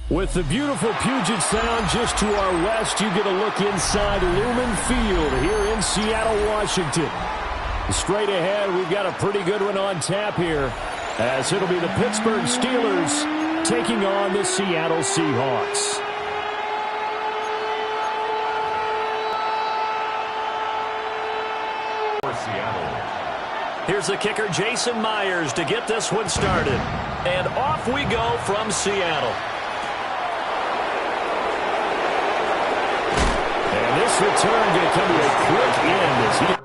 With the beautiful Puget Sound just to our west, you get a look inside Lumen Field here in Seattle, Washington. Straight ahead, we've got a pretty good one on tap here, as it'll be the Pittsburgh Steelers taking on the Seattle Seahawks. For Seattle. Here's the kicker, Jason Myers, to get this one started. And off we go from Seattle. And this return going to come to a quick end as he...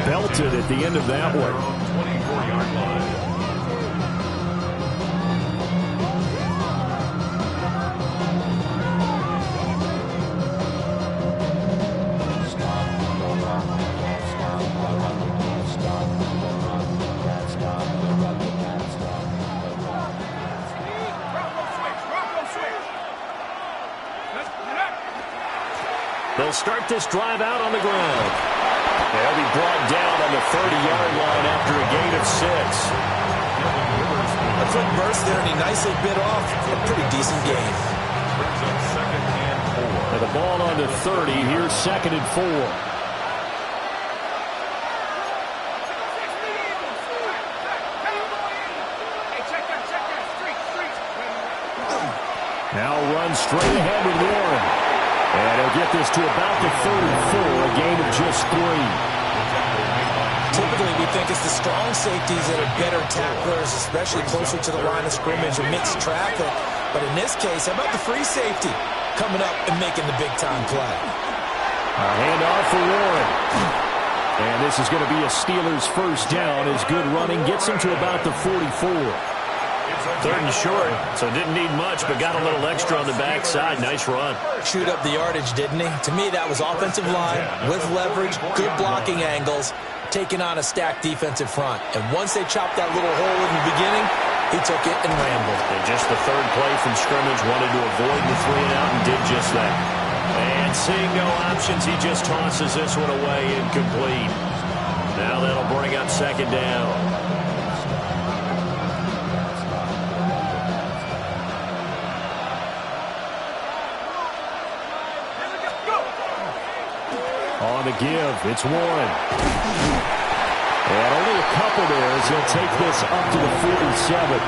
belted at the end of that one. 24-yard line. They'll start this drive out on the ground. They'll be brought down on the 30-yard line after a gain of 6. A quick burst there, and he nicely bit off a pretty decent gain. Brings up second and 4. And the ball on to 30. Here's second and 4. Now run straight ahead with Warren. And he'll get this to about the 34, a gain of just 3. Typically, we think it's the strong safeties that are better tacklers, especially closer to the line of scrimmage amidst traffic. But in this case, how about the free safety coming up and making the big-time play? A handoff for Warren. And this is going to be a Steelers first down as good running gets him to about the 44. 3rd and short, so didn't need much, but got a little extra on the backside. Nice run. Chewed up the yardage, didn't he? To me, that was offensive line with leverage, good blocking angles, taking on a stacked defensive front. And once they chopped that little hole in the beginning, he took it and rambled. And just the 3rd play from scrimmage, wanted to avoid the 3-and-out and did just that. And seeing no options, he just tosses this one away incomplete. Now that'll bring up 2nd down. On the give, it's Warren. And only a couple there as he'll take this up to the 47.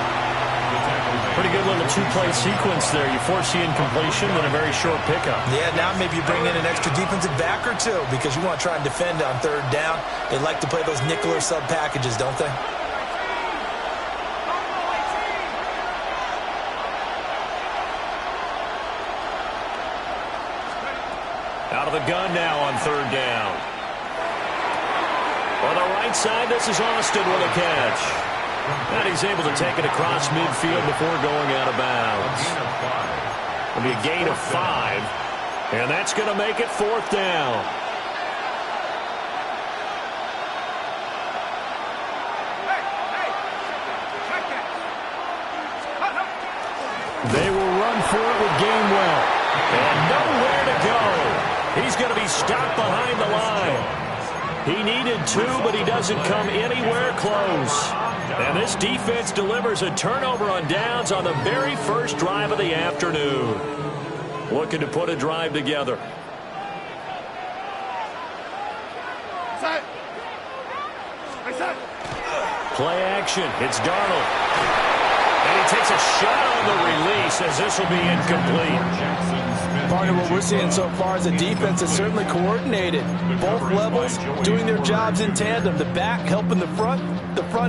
Pretty good little 2-play sequence there. You force the incompletion, then a very short pickup. Yeah, now maybe you bring in an extra defensive back or two because you want to try and defend on 3rd down. They like to play those nickel or sub packages, don't they? Out of the gun now on 3rd down. On the right side, this is Austin with a catch. And he's able to take it across midfield before going out of bounds. It'll be a gain of 5. And that's going to make it 4th down. They will run for it with Gainwell. And nowhere to go. He's going to be stopped behind the line. He needed 2, but he doesn't come anywhere close. And this defense delivers a turnover on downs on the very first drive of the afternoon. Looking to put a drive together. Play action. It's Darnold. And he takes a shot on the release as this will be incomplete. Part of what we're seeing so far is a defense that's certainly coordinated. Both levels doing their jobs in tandem. The back helping the front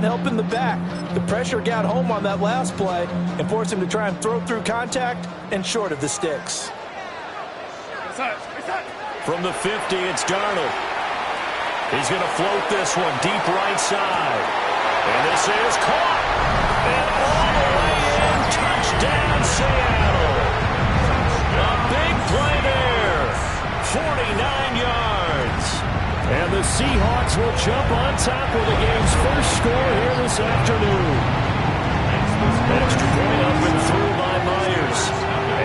helping the back. The pressure got home on that last play and forced him to try and throw through contact and short of the sticks. From the 50, it's Darnold. He's going to float this one deep right side. And this is caught. And all the way in. Touchdown, Seattle. A big play there. 49 yards. And the Seahawks will jump on top with the game's first score here this afternoon. Extra point up and through by Myers.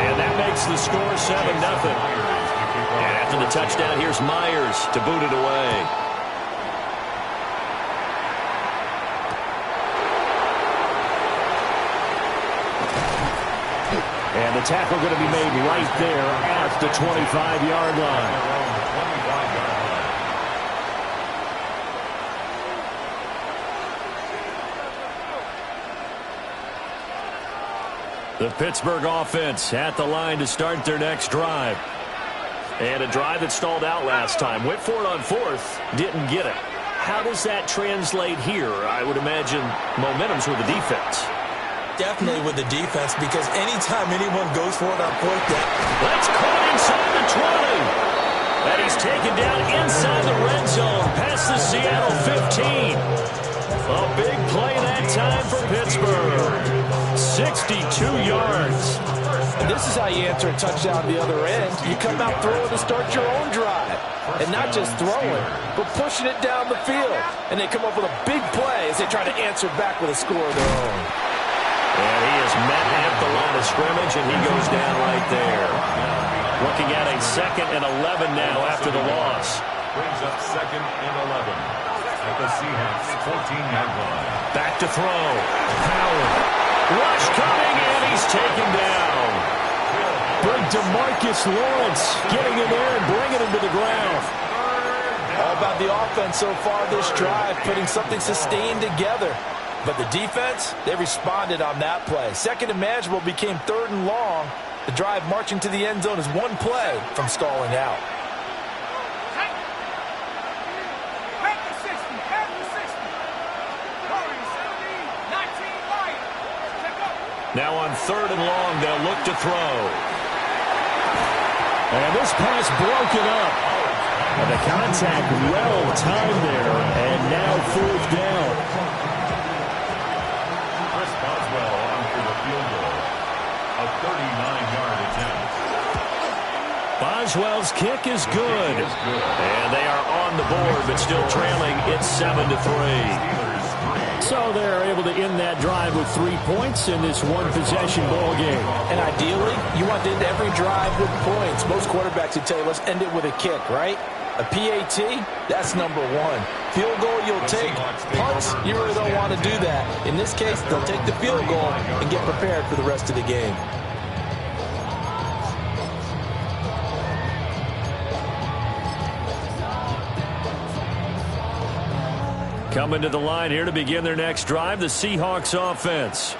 And that makes the score 7-0. And after the touchdown, here's Myers to boot it away. And the tackle going to be made right there at the 25-yard line. The Pittsburgh offense at the line to start their next drive. And a drive that stalled out last time. Went for it on 4th, didn't get it. How does that translate here? I would imagine momentum's with the defense. Definitely with the defense, because anytime anyone goes for it on 4th down. That's caught inside the 20. And he's taken down inside the red zone past the Seattle 15. A big play that time for Pittsburgh. 62 yards. And this is how you answer a touchdown the other end. You come out throwing to start your own drive. And not just throwing, but pushing it down the field. And they come up with a big play as they try to answer back with a score of their own. And he is met at the line of scrimmage, and he goes down right there. Looking at a 2nd and 11 now after the loss. Brings up 2nd and 11 at the Seahawks 14-yard line. Back to throw. Howard. Rush coming, and he's taken down. Big DeMarcus Lawrence getting in there and bringing him to the ground. All about the offense so far this drive, putting something sustained together. But the defense, they responded on that play. 2nd and manageable became 3rd and long. The drive marching to the end zone is one play from stalling out. Now on 3rd and long, they'll look to throw. And this pass broken up. And the contact well timed there, and now fourth down. Chris Boswell on for the field goal. A 39-yard attempt. Boswell's kick is good. And they are on the board, but still trailing. It's 7-3. So they're able to end that drive with 3 points in this one-possession ball game. And ideally, you want to end every drive with points. Most quarterbacks would tell you, let's end it with a kick, right? A PAT, that's number one. Field goal, you'll take. Punts, you really don't want to do that. In this case, they'll take the field goal and get prepared for the rest of the game. Coming to the line here to begin their next drive, the Seahawks offense.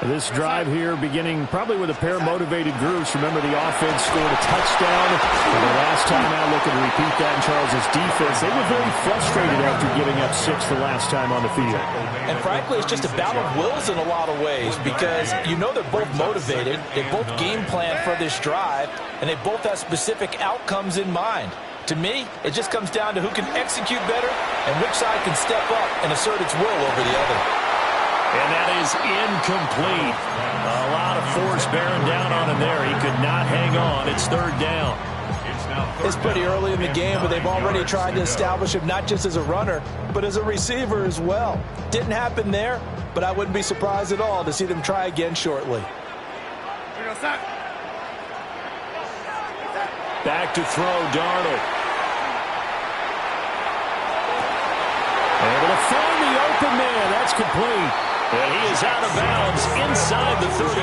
This drive here beginning probably with a pair of motivated groups. Remember, the offense scored a touchdown. And the last time out, looking to repeat that in Charles's defense. They were very frustrated after giving up 6 the last time on the field. And frankly, it's just a battle of wills in a lot of ways because you know they're both motivated. They both game plan for this drive, and they both have specific outcomes in mind. To me, it just comes down to who can execute better and which side can step up and assert its will over the other. And that is incomplete. A lot of force bearing down on him there. He could not hang on. It's third down. It's pretty early in the game, but they've already tried to establish him not just as a runner, but as a receiver as well. Didn't happen there, but I wouldn't be surprised at all to see them try again shortly. Back to throw, Darnold. Able to find the open man. That's complete. And he is out of bounds inside the 35.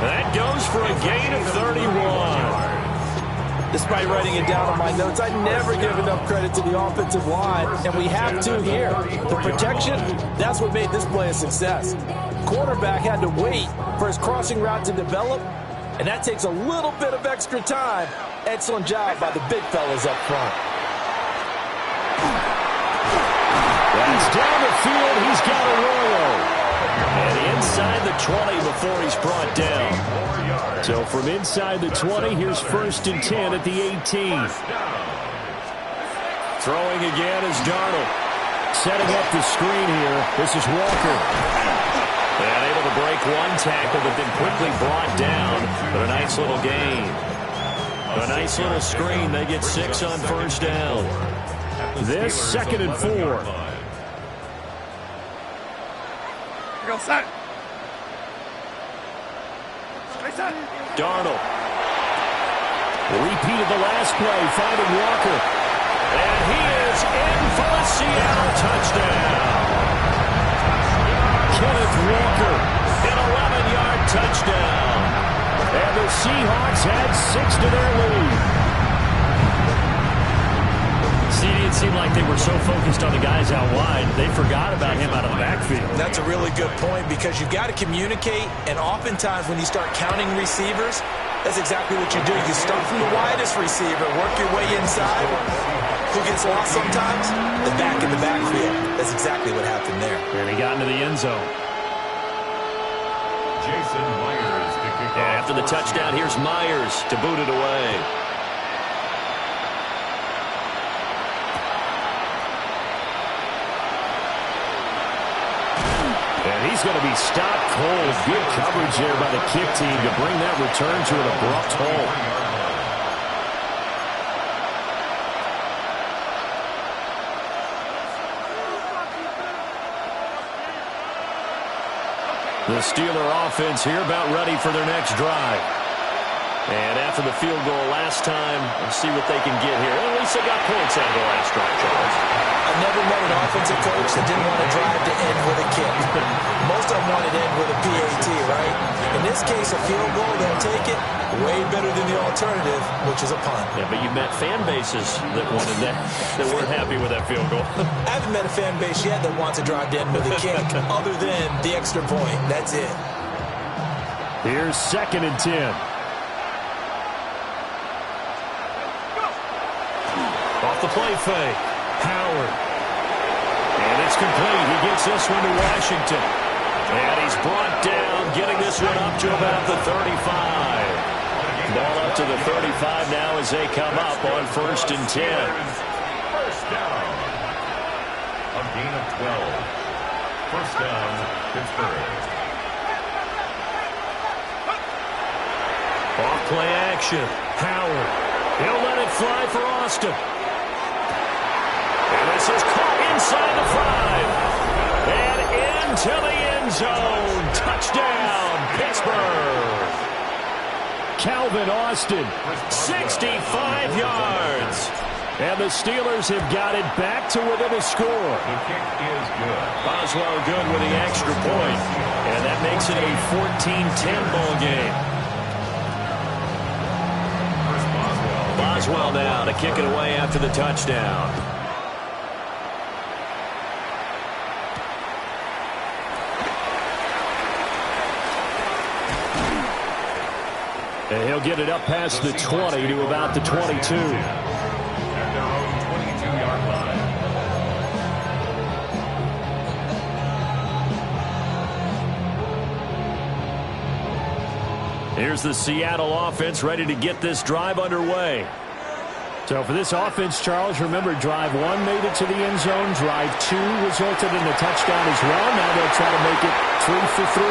That goes for a gain of 31. Despite writing it down on my notes, I never give enough credit to the offensive line, and we have to here. The protection, that's what made this play a success. Quarterback had to wait for his crossing route to develop, and that takes a little bit of extra time. Excellent job by the big fellas up front. That's down the field. He's got a roll. And inside the 20 before he's brought down. So from inside the 20, here's 1st and 10 at the 18. Throwing again is Darnold. Setting up the screen here. This is Walker. And able to break one tackle, but then quickly brought down. But a nice little gain. A nice little screen. They get 6 on 1st down. This 2nd and 4. Darnold. Repeated the last play, finding Walker. And he is in for a Seattle touchdown. Kenneth Walker, an 11-yard touchdown. And the Seahawks had 6 to their lead. See, it seemed like they were so focused on the guys out wide, they forgot about him out of the backfield. That's a really good point because you've got to communicate, and oftentimes when you start counting receivers, that's exactly what you do. You start from the widest receiver, work your way inside. Who gets lost sometimes? The back in the backfield. That's exactly what happened there. And he got into the end zone. Jason Myers to kick off. After the touchdown, here's Myers to boot it away. And he's going to be stopped cold. Good coverage there by the kick team to bring that return to an abrupt halt. The Steeler offense here about ready for their next drive. And after the field goal last time, let's see what they can get here. At least they got points out of the last drive, Charles. I've never met an offensive coach that didn't want to drive to end with a kick. Most of them wanted to end with a PAT, right? In this case, a field goal, they'll take it. Way better than the alternative, which is a punt. Yeah, but you met fan bases that wanted that weren't happy with that field goal. I haven't met a fan base yet that wants to drive to end with a kick, other than the extra point. That's it. Here's 2nd and 10. Off the play fake. Howard. And it's complete. He gets this one to Washington. And he's brought down, getting this one up to about the 35. Ball up to the 35 now as they come up on 1st and 10. First down. A gain of 12. First down, Pittsburgh. Off play action. Howard. He'll let it fly for Austin. And this is caught inside the 5. And into the end zone. Touchdown, Pittsburgh. Calvin Austin, 65 yards. And the Steelers have got it back to within a score. The kick is good. Boswell good with the extra point. And that makes it a 14-10 ball game. Boswell now to kick it away after the touchdown. And he'll get it up past the 20 to about the 22. At their own 22-yard line. Here's the Seattle offense ready to get this drive underway. So for this offense, Charles, remember drive 1 made it to the end zone. Drive 2 resulted in a touchdown as well. Now they'll try to make it 3 for 3.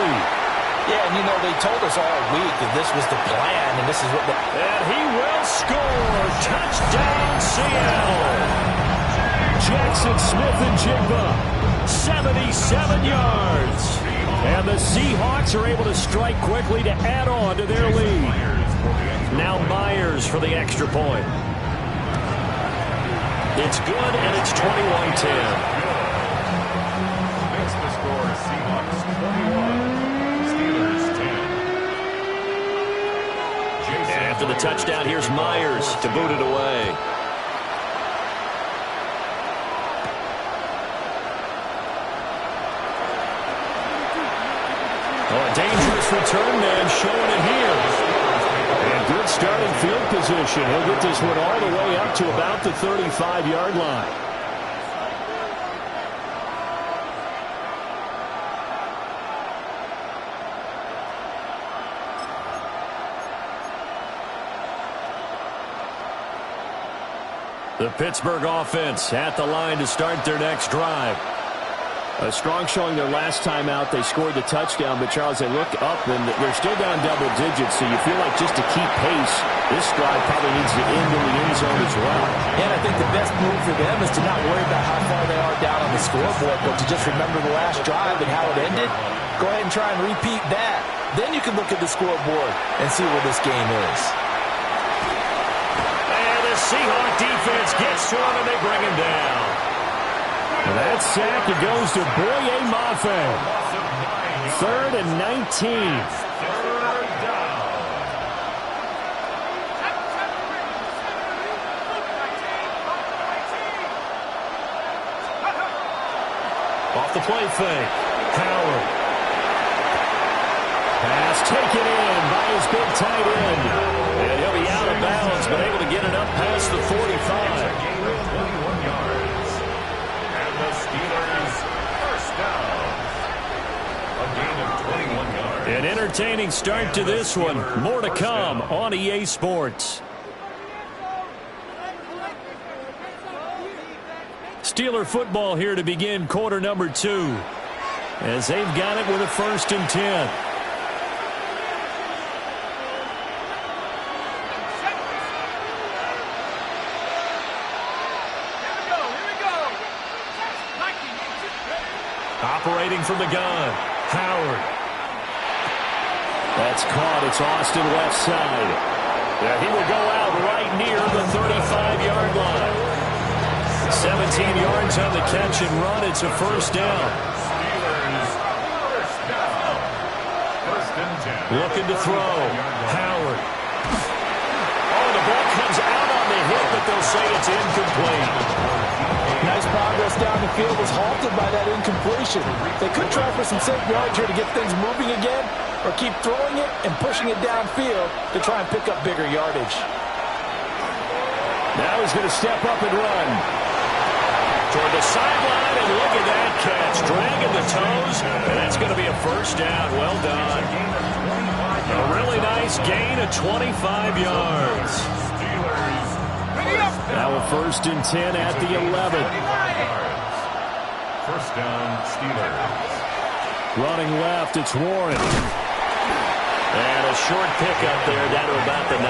Yeah, and you know, they told us all week that this was the plan, and this is what the... And he will score. Touchdown, Seattle. Jackson Smith-Njigba, 77 yards. And the Seahawks are able to strike quickly to add on to their lead. Now Myers for the extra point. It's good, and it's 21-10. Makes the score Seahawks 21, Steelers 10. And after the touchdown, here's Myers to boot it away. Oh, a dangerous return man showing it here. And good starting field position. He'll get this one all the way up to about the 35-yard line. The Pittsburgh offense at the line to start their next drive. A strong showing their last time out. They scored the touchdown, but Charles, they look up and they're still down double digits, so you feel like just to keep pace, this drive probably needs to end in the end zone as well. And I think the best move for them is to not worry about how far they are down on the scoreboard, but to just remember the last drive and how it ended. Go ahead and try and repeat that. Then you can look at the scoreboard and see where this game is. And the Seahawk defense gets to him and they bring him down. And that sack, it goes to Boye Mafe. 3rd and 19. Third down. Off the play fake. Howard. Pass taken in by his big tight end. And he'll be out of bounds, but able to get it up past the 45. Gain of 21 yards. And the Steelers first down. A gain of 21 yards. An entertaining start to this one. More to come on EA Sports. Steeler football here to begin quarter number 2. As they've got it with a 1st and 10. Operating from the gun. Howard. That's caught. It's Austin left side. Yeah, he will go out right near the 35-yard line. 17 yards on the catch and run. It's a first down. Steelers first down. 1st and 10. Looking to throw. Howard. Oh, the ball comes out on the hit, but they'll say it's incomplete. Nice progress down the field was halted by that incompletion. They could try for some safe yards here to get things moving again, or keep throwing it and pushing it downfield to try and pick up bigger yardage. Now he's going to step up and run. Toward the sideline, and look at that catch. Dragging the toes, and that's going going to be a first down. Well done. A really nice gain of 25 yards. Now a 1st and 10 at the 11. First down, Steelers. Running left, it's Warren. And a short pickup there down to about the 9.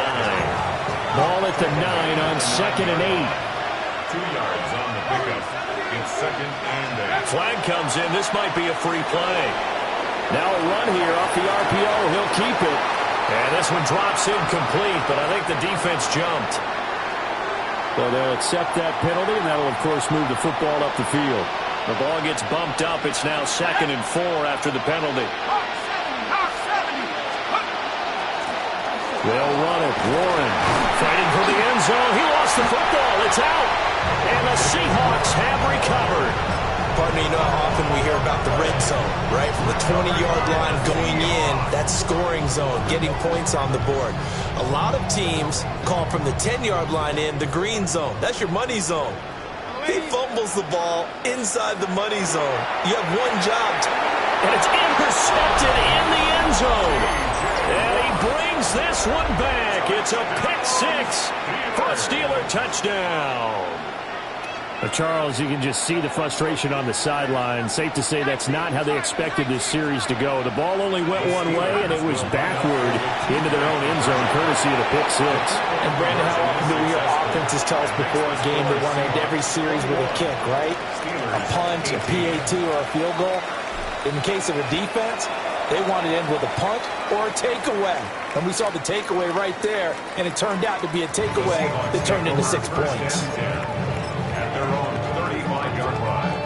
Ball at the 9 on 2nd and 8. 2 yards on the pickup. It's 2nd and 8. Flag comes in. This might be a free play. Now a run here off the RPO. He'll keep it. And this one drops incomplete, but I think the defense jumped. So they'll accept that penalty, and that'll, of course, move the football up the field. The ball gets bumped up. It's now 2nd and 4 after the penalty. They'll run it. Warren fighting for the end zone. He lost the football. It's out. And the Seahawks have recovered. Partner, you know how often we hear about the red zone, right? From the 20-yard line going in, that's scoring zone, getting points on the board. A lot of teams call from the 10-yard line in the green zone. That's your money zone. He fumbles the ball inside the money zone. You have one job. And it's intercepted in the end zone. And he brings this one back. It's a pick 6 for a Steeler touchdown. Charles, you can just see the frustration on the sideline. Safe to say that's not how they expected this series to go. The ball only went one way, and it was backward into their own end zone, courtesy of the pick 6. And, Brandon, how often do we hear offenses tell us before a game they want to end every series with a kick, right? A punt, a PAT, or a field goal. In the case of a defense, they want to end with a punt or a takeaway. And we saw the takeaway right there, and it turned out to be a takeaway that turned into 6 points. Their own 35-yard line.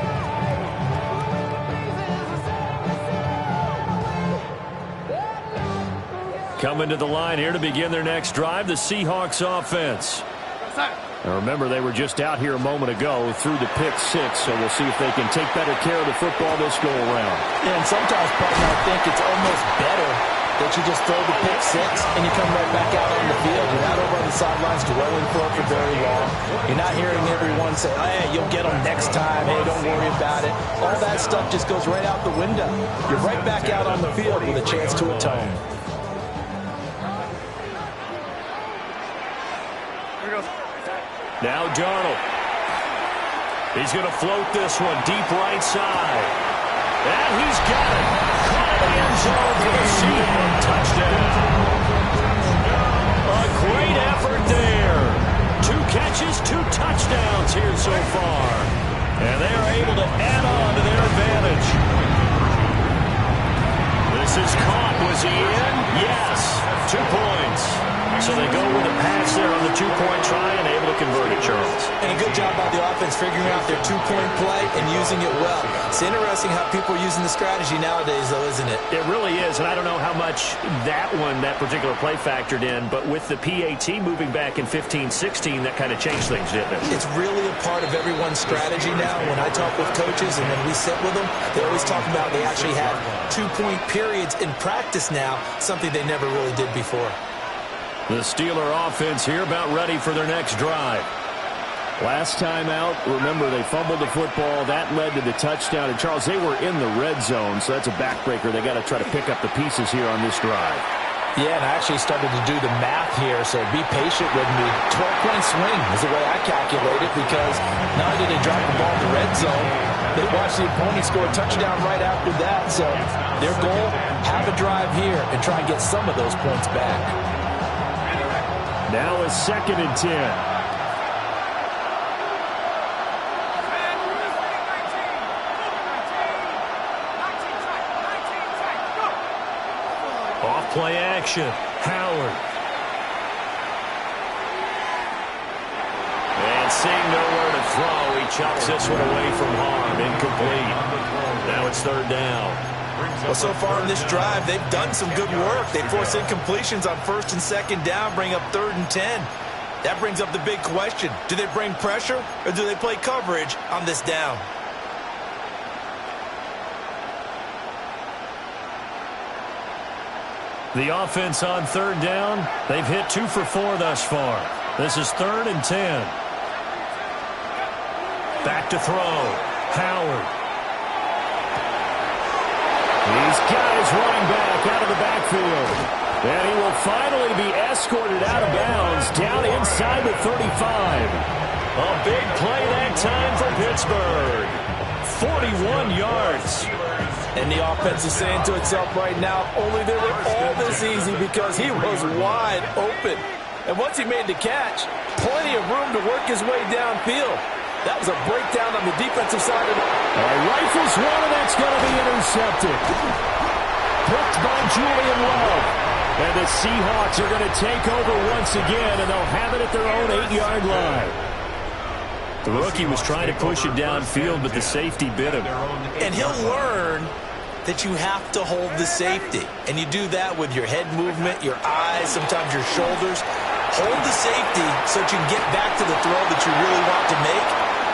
Coming to the line here to begin their next drive, the Seahawks offense. Now remember, they were just out here a moment ago through the pick 6, so we'll see if they can take better care of the football this go-around. Yeah, and sometimes, partner, I think it's almost better that you just throw the pick 6 and you come right back out on the field. You're not over on the sidelines dwelling for it for very long. You're not hearing everyone say, hey, you'll get them next time. Hey, don't worry about it. All that stuff just goes right out the window. You're right back out on the field with a chance to atone. Now Darnold. He's going to float this one deep right side. And he's got it. Caught in the end zone for the Seahawks touchdown. A great effort there. 2 catches, 2 touchdowns here so far. And they are able to add on to their advantage. This is caught. Was he in? Yes. 2 points. So they go with a pass there on the 2-point try and able to convert it, Charles. And a good job by the offense figuring out their 2-point play and using it well. It's interesting how people are using the strategy nowadays, though, isn't it? It really is, and I don't know how much that particular play factored in, but with the PAT moving back in 15-16, that kind of changed things, didn't it? It's really a part of everyone's strategy now. When I talk with coaches and when we sit with them, they always talk about they actually have 2-point periods in practice now, something they never really did before. The Steeler offense here about ready for their next drive. Last time out, remember, they fumbled the football. That led to the touchdown. And, Charles, they were in the red zone, so that's a backbreaker. They got to try to pick up the pieces here on this drive. Yeah, and I actually started to do the math here, so be patient with me. 12-point swing is the way I calculate it, because not only did they drop the ball in the red zone, they watched the opponent score a touchdown right after that. So their goal, have a drive here and try and get some of those points back. Now a 2nd and 10. Off play action. Howard. And seeing nowhere to throw, he chucks this one away from harm. Incomplete. Now it's 3rd down. Well, so far in this drive, they've done some good work. They force incompletions on 1st and 2nd down, bring up 3rd and 10. That brings up the big question. Do they bring pressure or do they play coverage on this down? The offense on 3rd down, they've hit 2 for 4 thus far. This is 3rd and 10. Back to throw. Howard. He back out of the backfield. And he will finally be escorted out of bounds down inside the 35. A big play that time for Pittsburgh. 41 yards. And the offense is saying to itself right now, only they were all this easy because he was wide open. And once he made the catch, plenty of room to work his way downfield. That was a breakdown on the defensive side of the... Rifles one, and that's going to be intercepted. Picked by Julian Love. And the Seahawks are going to take over once again, and they'll have it at their own 8-yard line. The rookie was trying to push it downfield, but the safety bit him. And he'll learn that you have to hold the safety. And you do that with your head movement, your eyes, sometimes your shoulders. Hold the safety so that you can get back to the throw that you really want to make.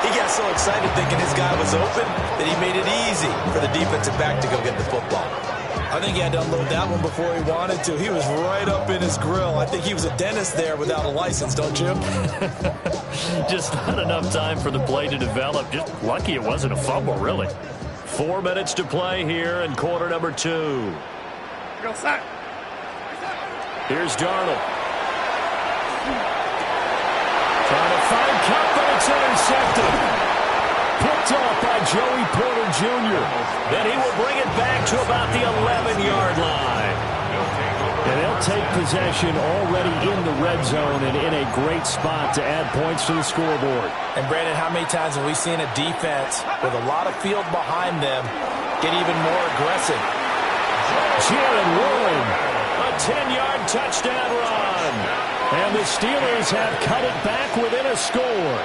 He got so excited thinking his guy was open that he made it easy for the defensive back to go get the football. I think he had to unload that one before he wanted to. He was right up in his grill. I think he was a dentist there without a license, don't you? Just not enough time for the play to develop. Just lucky it wasn't a fumble, really. 4 minutes to play here in quarter number 2. Here's Darnold. Trying to find Cup, but it's intercepted. Picked off by Joey Porter Jr. Then he will bring it back to about the 11-yard line. And they'll take possession already in the red zone and in a great spot to add points to the scoreboard. And, Brandon, how many times have we seen a defense with a lot of field behind them get even more aggressive? Jalen Warren, a 10-yard touchdown run. And the Steelers have cut it back within a score.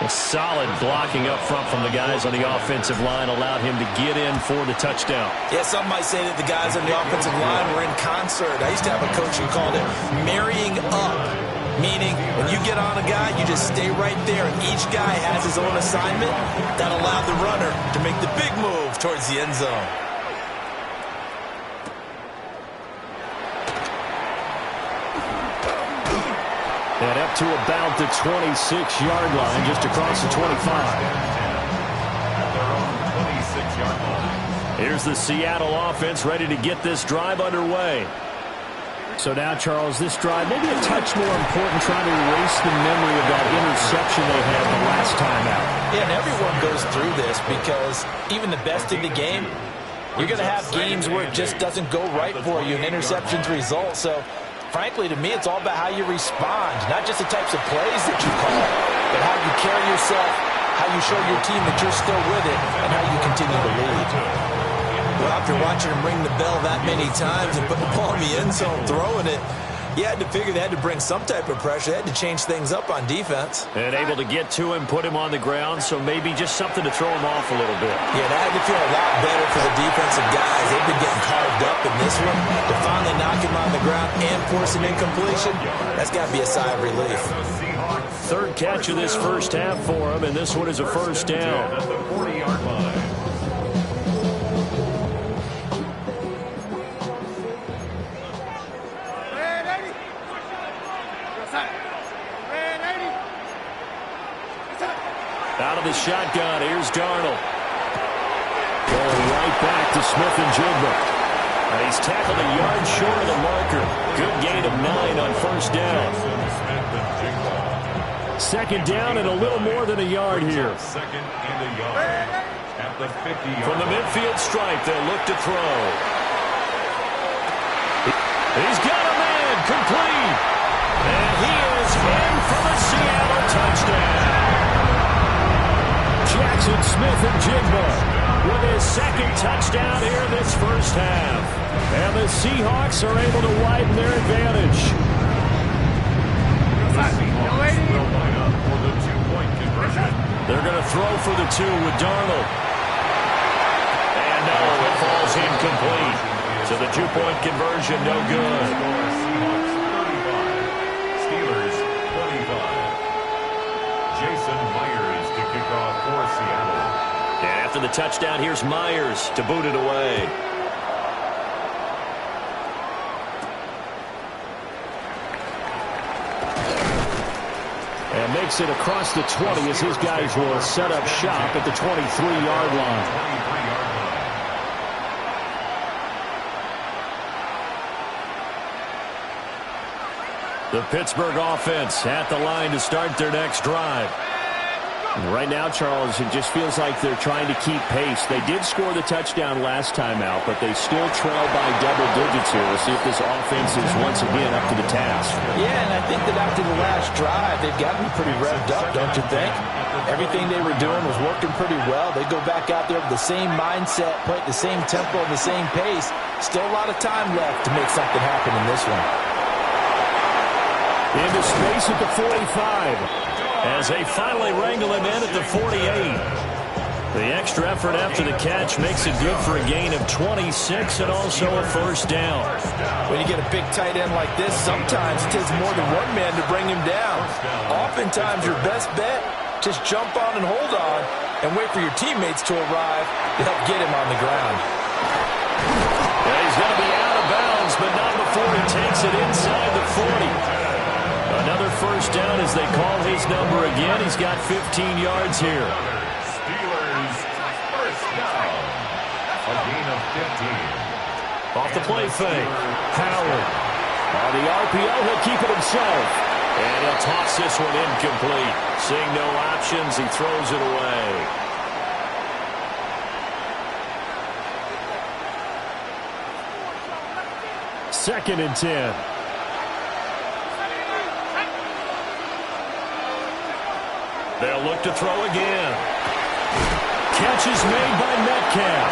A solid blocking up front from the guys on the offensive line allowed him to get in for the touchdown. Yeah, some might say that the guys on the offensive line were in concert. I used to have a coach who called it marrying up, meaning when you get on a guy, you just stay right there, and each guy has his own assignment. That allowed the runner to make the big move towards the end zone. And up to about the 26-yard line, just across the 25. Here's the Seattle offense ready to get this drive underway. So now, Charles, this drive maybe a touch more important, trying to erase the memory of that interception they had the last time out. Yeah, and everyone goes through this because even the best in the game, you're going to have games where it just doesn't go right for you, and interceptions result. So frankly, to me, it's all about how you respond, not just the types of plays that you call, but how you carry yourself, how you show your team that you're still with it, and how you continue to lead. Well, after watching him ring the bell that many times and put the ball in the end zone, throwing it, you had to figure they had to bring some type of pressure. They had to change things up on defense. And able to get to him, put him on the ground, so maybe just something to throw him off a little bit. Yeah, that had to feel a lot better for the defensive guys. They've been getting carved up in this one. To finally knock him on the ground and force an incompletion, that's got to be a sigh of relief. Third catch of this first half for him, and this one is a first down. At the 40-yard line. Out of the shotgun, here's Darnold. Going right back to Smith and Jigba. He's tackled a yard short of the marker. Good gain of 9 on first down. Second down and a little more than a yard here. Second and a yard. At the 50-yard. From the midfield stripe, they'll look to throw. He's got a man, complete. And he is in for the Seattle touchdown. Jackson Smith-Njigba with his second touchdown here this first half. And the Seahawks are able to widen their advantage. Will line up for the two-point conversion. They're going to throw for the 2 with Darnold. And no, it falls incomplete. So the two-point conversion, no good. Seahawks 35, Steelers 25. Jason Myers to kick off for Seattle. And after the touchdown, here's Myers to boot it away. And makes it across the 20 as his guys will set up shop at the 23-yard line. The Pittsburgh offense at the line to start their next drive. Right now, Charles, it just feels like they're trying to keep pace. They did score the touchdown last time out, but they still trail by double digits here. We'll see if this offense is once again up to the task. Yeah, and I think that after the last drive, they've got to be pretty revved up, don't you think? Everything they were doing was working pretty well. They go back out there with the same mindset, play at the same tempo, and the same pace. Still a lot of time left to make something happen in this one. Into space at the 45. As they finally wrangle him in at the 48. The extra effort after the catch makes it good for a gain of 26 and also a first down. When you get a big tight end like this, sometimes it takes more than one man to bring him down. Oftentimes, your best bet, just jump on and hold on and wait for your teammates to arrive to help get him on the ground. Yeah, he's going to be out of bounds, but not before he takes it inside the 40. Another first down as they call his number again. He's got 15 yards here. Steelers first down. A gain of 15. Off the play fake. Howard. On the RPO, he'll keep it himself. And he'll toss this one incomplete. Seeing no options, he throws it away. Second and 10. They'll look to throw again. Catch is made by Metcalf.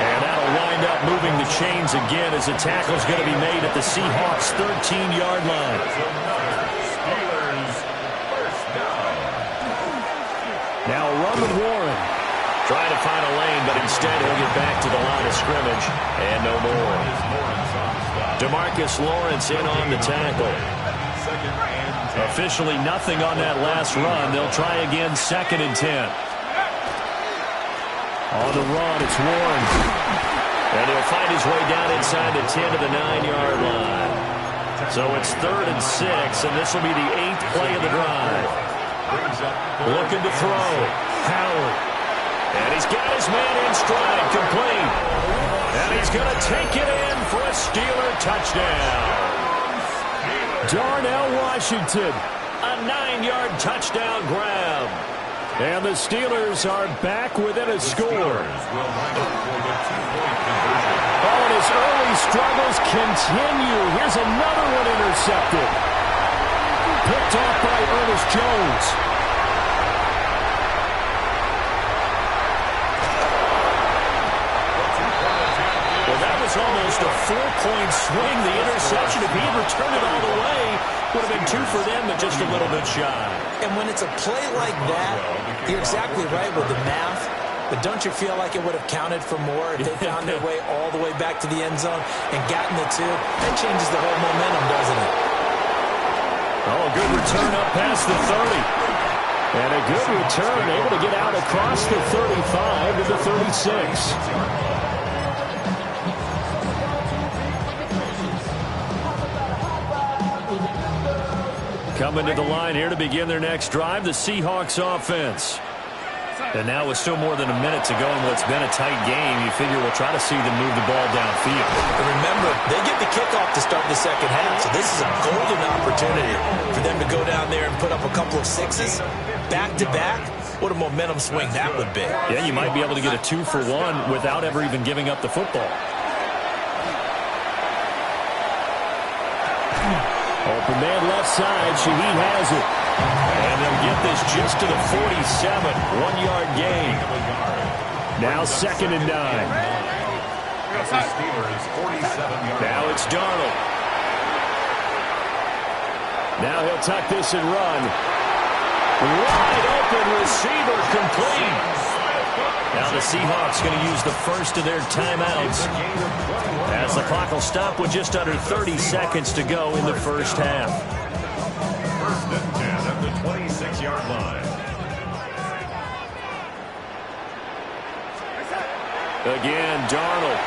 And that'll wind up moving the chains again as the tackle's going to be made at the Seahawks' 13-yard line. Steelers first down. Now a run with Warren. Trying to find a lane, but instead he'll get back to the line of scrimmage. And no more. DeMarcus Lawrence in on the tackle. Officially nothing on that last run. They'll try again, second and 10. On the run, it's Warren. And he'll find his way down inside the 10 to the 9-yard line. So it's third and 6, and this will be the 8th play of the drive. Looking to throw. Howard. And he's got his man in stride, complete. And he's going to take it in for a Steeler touchdown. Darnell Washington, a 9-yard touchdown grab. And the Steelers are back within a score. Oh, and his early struggles continue. Here's another one intercepted. Picked off by Ernest Jones. Almost a 4-point swing. The interception, if he had returned it all the way, would have been 2 for them, but just a little bit shy. And when it's a play like that, you're exactly right with the math. But don't you feel like it would have counted for more if they found their way all the way back to the end zone and gotten the 2? That changes the whole momentum, doesn't it? Oh, good return up past the 30. And a good return, able to get out across the 35 to the 36. Coming to the line here to begin their next drive, the Seahawks offense. And now with still more than a minute to go in what's been a tight game, you figure we'll try to see them move the ball downfield. And remember, they get the kickoff to start the second half, so this is a golden opportunity for them to go down there and put up a couple of sixes back-to-back. What a momentum swing that would be. Yeah, you might be able to get a 2-for-1 without ever even giving up the football. Open man left side. Shaheed has it. And they'll get this just to the 47. 1-yard gain. Now second and 9. Now it's Darnold. Now he'll tuck this and run. Wide open receiver complete. Now the Seahawks going to use the first of their timeouts as the clock will stop with just under 30 seconds to go in the first half. First and 10 at the 26-yard line. Again, Darnold.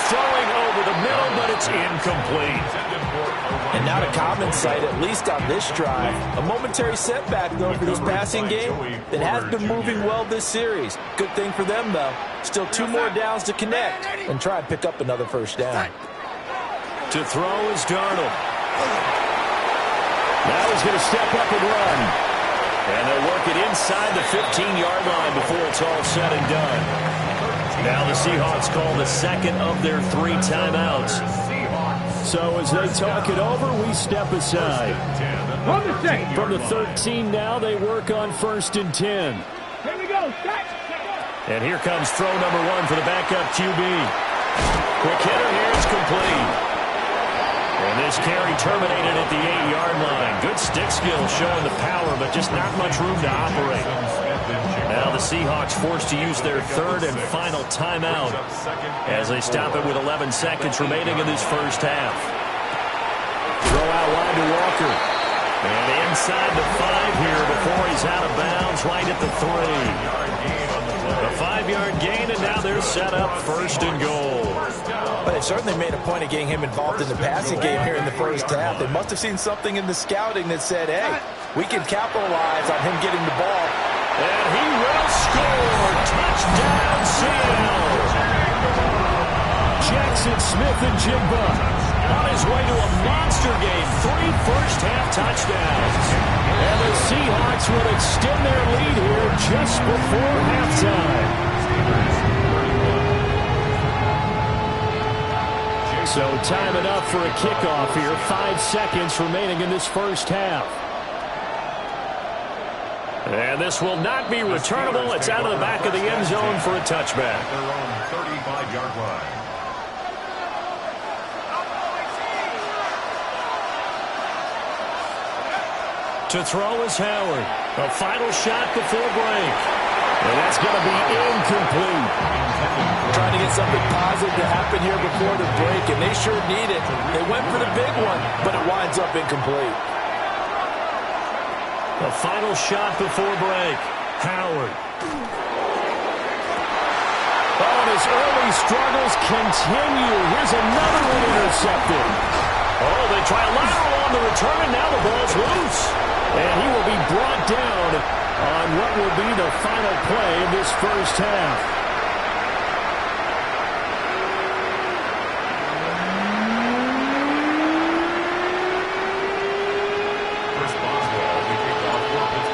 Throwing over the middle, but it's incomplete. And not a common sight, at least on this drive. A momentary setback, though, for this passing game that has been moving well this series. Good thing for them, though. Still 2 more downs to connect and try and pick up another first down. To throw is Darnold. Now he's going to step up and run. And they'll work it inside the 15-yard line before it's all said and done. Now the Seahawks call the second of their 3 timeouts. So as they talk it over, we step aside. From the 13 now, they work on 1st and 10. Here we go. And here comes throw number 1 for the backup QB. Quick hitter here, it's complete. And this carry terminated at the 8-yard line. Good stick skill showing the power, but just not much room to operate. Now the Seahawks forced to use their 3rd and final timeout as they stop it with 11 seconds remaining in this first half. Throw out wide to Walker. And inside the 5 here before he's out of bounds right at the 3. A 5-yard gain, and now they're set up 1st and goal. But they certainly made a point of getting him involved in the passing game here in the first half. They must have seen something in the scouting that said, hey, we can capitalize on him getting the ball. And he will score. Touchdown, Seattle. Jackson Smith-Njigba on his way to a monster game. 3 first-half touchdowns. And the Seahawks will extend their lead here just before halftime. So time enough for a kickoff here. 5 seconds remaining in this first half. And this will not be returnable. It's out of the back of the end zone for a touchback. Their own 35-yard line. To throw is Howard. A final shot before break. And that's going to be incomplete. Trying to get something positive to happen here before the break, and they sure need it. They went for the big one, but it winds up incomplete. The final shot before break. Howard. Oh, and his early struggles continue. Here's another one intercepted. Oh, they try a lateral on the return, and now the ball's loose. And he will be brought down on what will be the final play of this first half.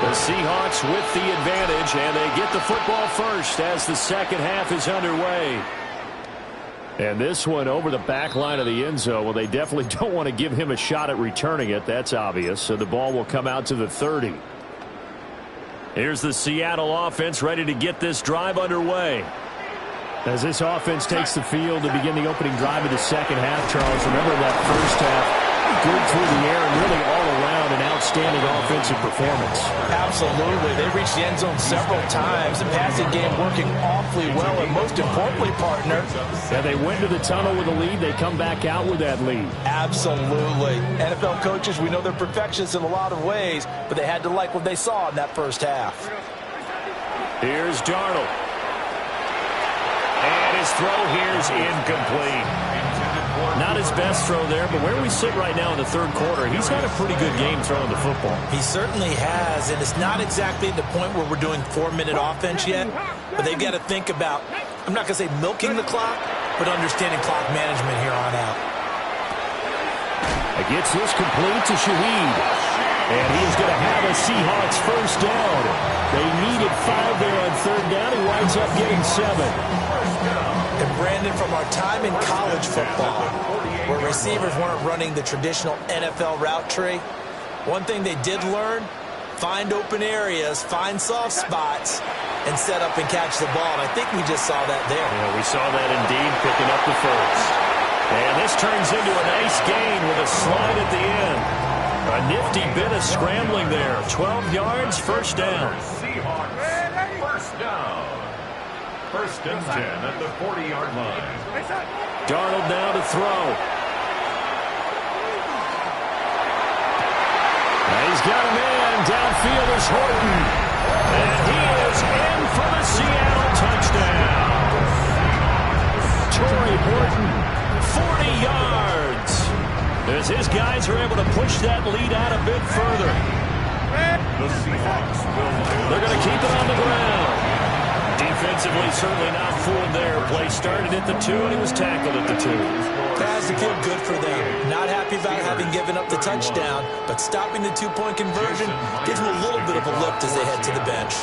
The Seahawks with the advantage, and they get the football first as the second half is underway. And this one over the back line of the end zone. Well, they definitely don't want to give him a shot at returning it. That's obvious. So the ball will come out to the 30. Here's the Seattle offense ready to get this drive underway. As this offense takes the field to begin the opening drive of the second half, Charles, remember that first half, good through the air and really all around an outstanding offensive performance. Absolutely. They reached the end zone several times. The passing game working awfully well, and most importantly, partner, yeah, they went to the tunnel with a lead. They come back out with that lead. Absolutely. NFL coaches, we know they're perfectionists in a lot of ways, but they had to like what they saw in that first half. Here's Darnold. And his throw here is incomplete. Not his best throw there, but where we sit right now in the third quarter, he's had a pretty good game throwing the football. He certainly has, and it's not exactly at the point where we're doing 4-minute offense yet, but they've got to think about, I'm not going to say milking the clock, but understanding clock management here on out. It gets this complete to Shaheed. And he's going to have a Seahawks first down. They needed 5 there on third down. He winds up getting 7. And Brandon, from our time in college football, where receivers weren't running the traditional NFL route tree, one thing they did learn, find open areas, find soft spots, and set up and catch the ball. And I think we just saw that there. Yeah, we saw that indeed, picking up the first. And this turns into a nice gain with a slide at the end. A nifty bit of scrambling there. 12 yards, first down. Seahawks, first down. 1st and 10 at the 40-yard line. Darnold now to throw. Now he's got a man. Downfield is Horton. And he is in for the Seattle touchdown. Torrey Horton, 40 yards. As his guys are able to push that lead out a bit further. The Seahawks will They're going to keep it on the ground. Defensively he's certainly not fooled there. Play started at the 2, and he was tackled at the 2. That has to feel good for them. Not happy about having given up the touchdown, but stopping the two-point conversion gives them a little bit of a lift as they head to the bench.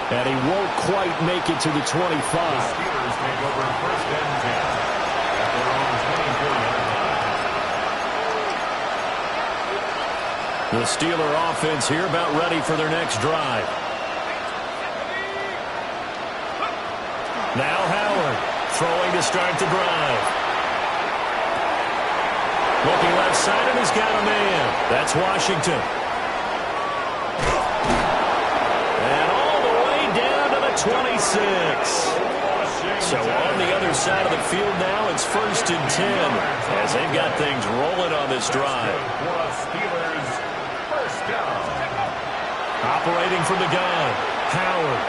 And he won't quite make it to the 25. The Steelers take over first and 10 at their own 24-yard line. The Steeler offense here about ready for their next drive. Now Howard throwing to start the drive. Looking left side, and he's got a man. That's Washington. And all the way down to the 26. So on the other side of the field now, it's first and 10 as they've got things rolling on this drive. Steelers first down. Operating from the gun, Howard.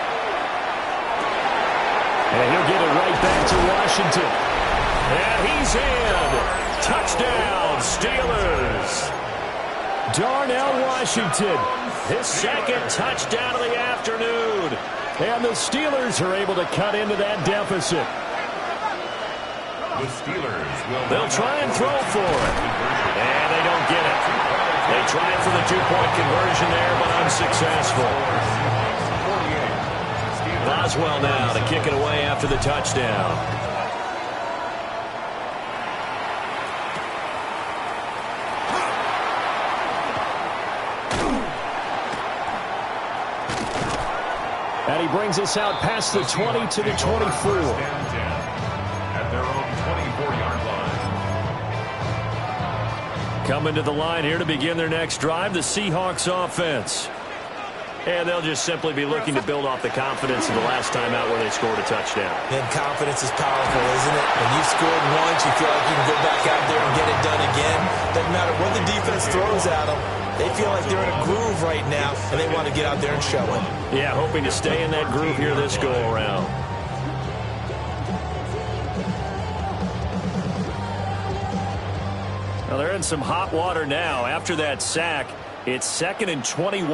And he'll get it right back to Washington. And he's in. Touchdown, Steelers. Darnell Washington, his second touchdown of the afternoon. And the Steelers are able to cut into that deficit. The Steelers will They'll try and throw for it. And they don't get it. They tried for the two-point conversion there, but unsuccessful. Boswell now to kick it away after the touchdown. And he brings us out past the 20 to the 24. At their own 24-yard line. Coming to the line here to begin their next drive, the Seahawks offense. And they'll just simply be looking to build off the confidence of the last time out where they scored a touchdown. And confidence is powerful, isn't it? When you've scored once, you feel like you can go back out there and get it done again. Doesn't matter what the defense throws at them. They feel like they're in a groove right now, and they want to get out there and show it. Yeah, hoping to stay in that groove here this go-around. Well, they're in some hot water now. After that sack, it's 2nd and 21.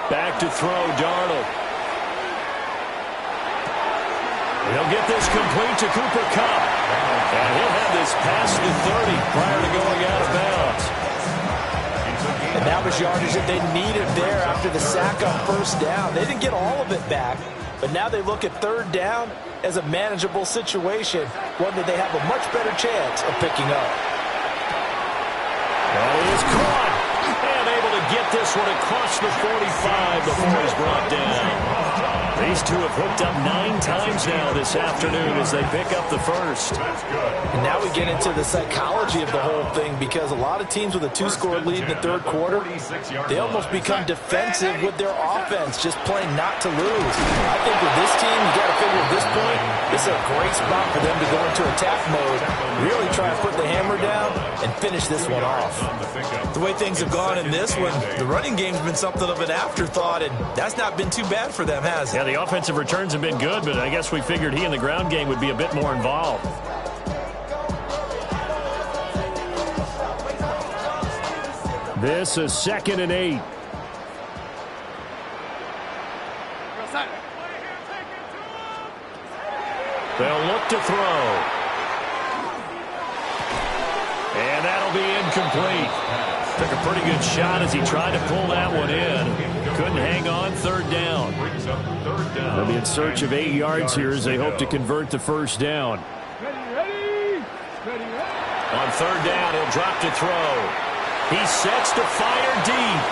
Back to throw, Darnold. He'll get this complete to Cooper Kupp. And he'll have this past the 30 prior to going out of bounds. And that was yardage that they needed there after the sack on first down. They didn't get all of it back, but now they look at third down as a manageable situation, one that they have a much better chance of picking up. That is caught. And able to get this one across the 45 before he's brought down. These two have hooked up 9 times now this afternoon as they pick up the first. And now we get into the psychology of the whole thing, because a lot of teams with a 2-score lead in the third quarter, they almost become defensive with their offense, just playing not to lose. I think with this team, you got to figure at this point, this is a great spot for them to go into attack mode, really try and put the hammer down and finish this one off. The way things have gone in this one, the running game's been something of an afterthought, and that's not been too bad for them, has it? Yeah, the offensive returns have been good, but I guess we figured he in the ground game would be a bit more involved. This is 2nd and 8. They'll look to throw. And that'll be incomplete. Took a pretty good shot as he tried to pull that one in. Couldn't hang on, third down. They'll be in search of 8 yards here as they hope to convert the first down. On third down, he'll drop to throw. He sets to fire deep.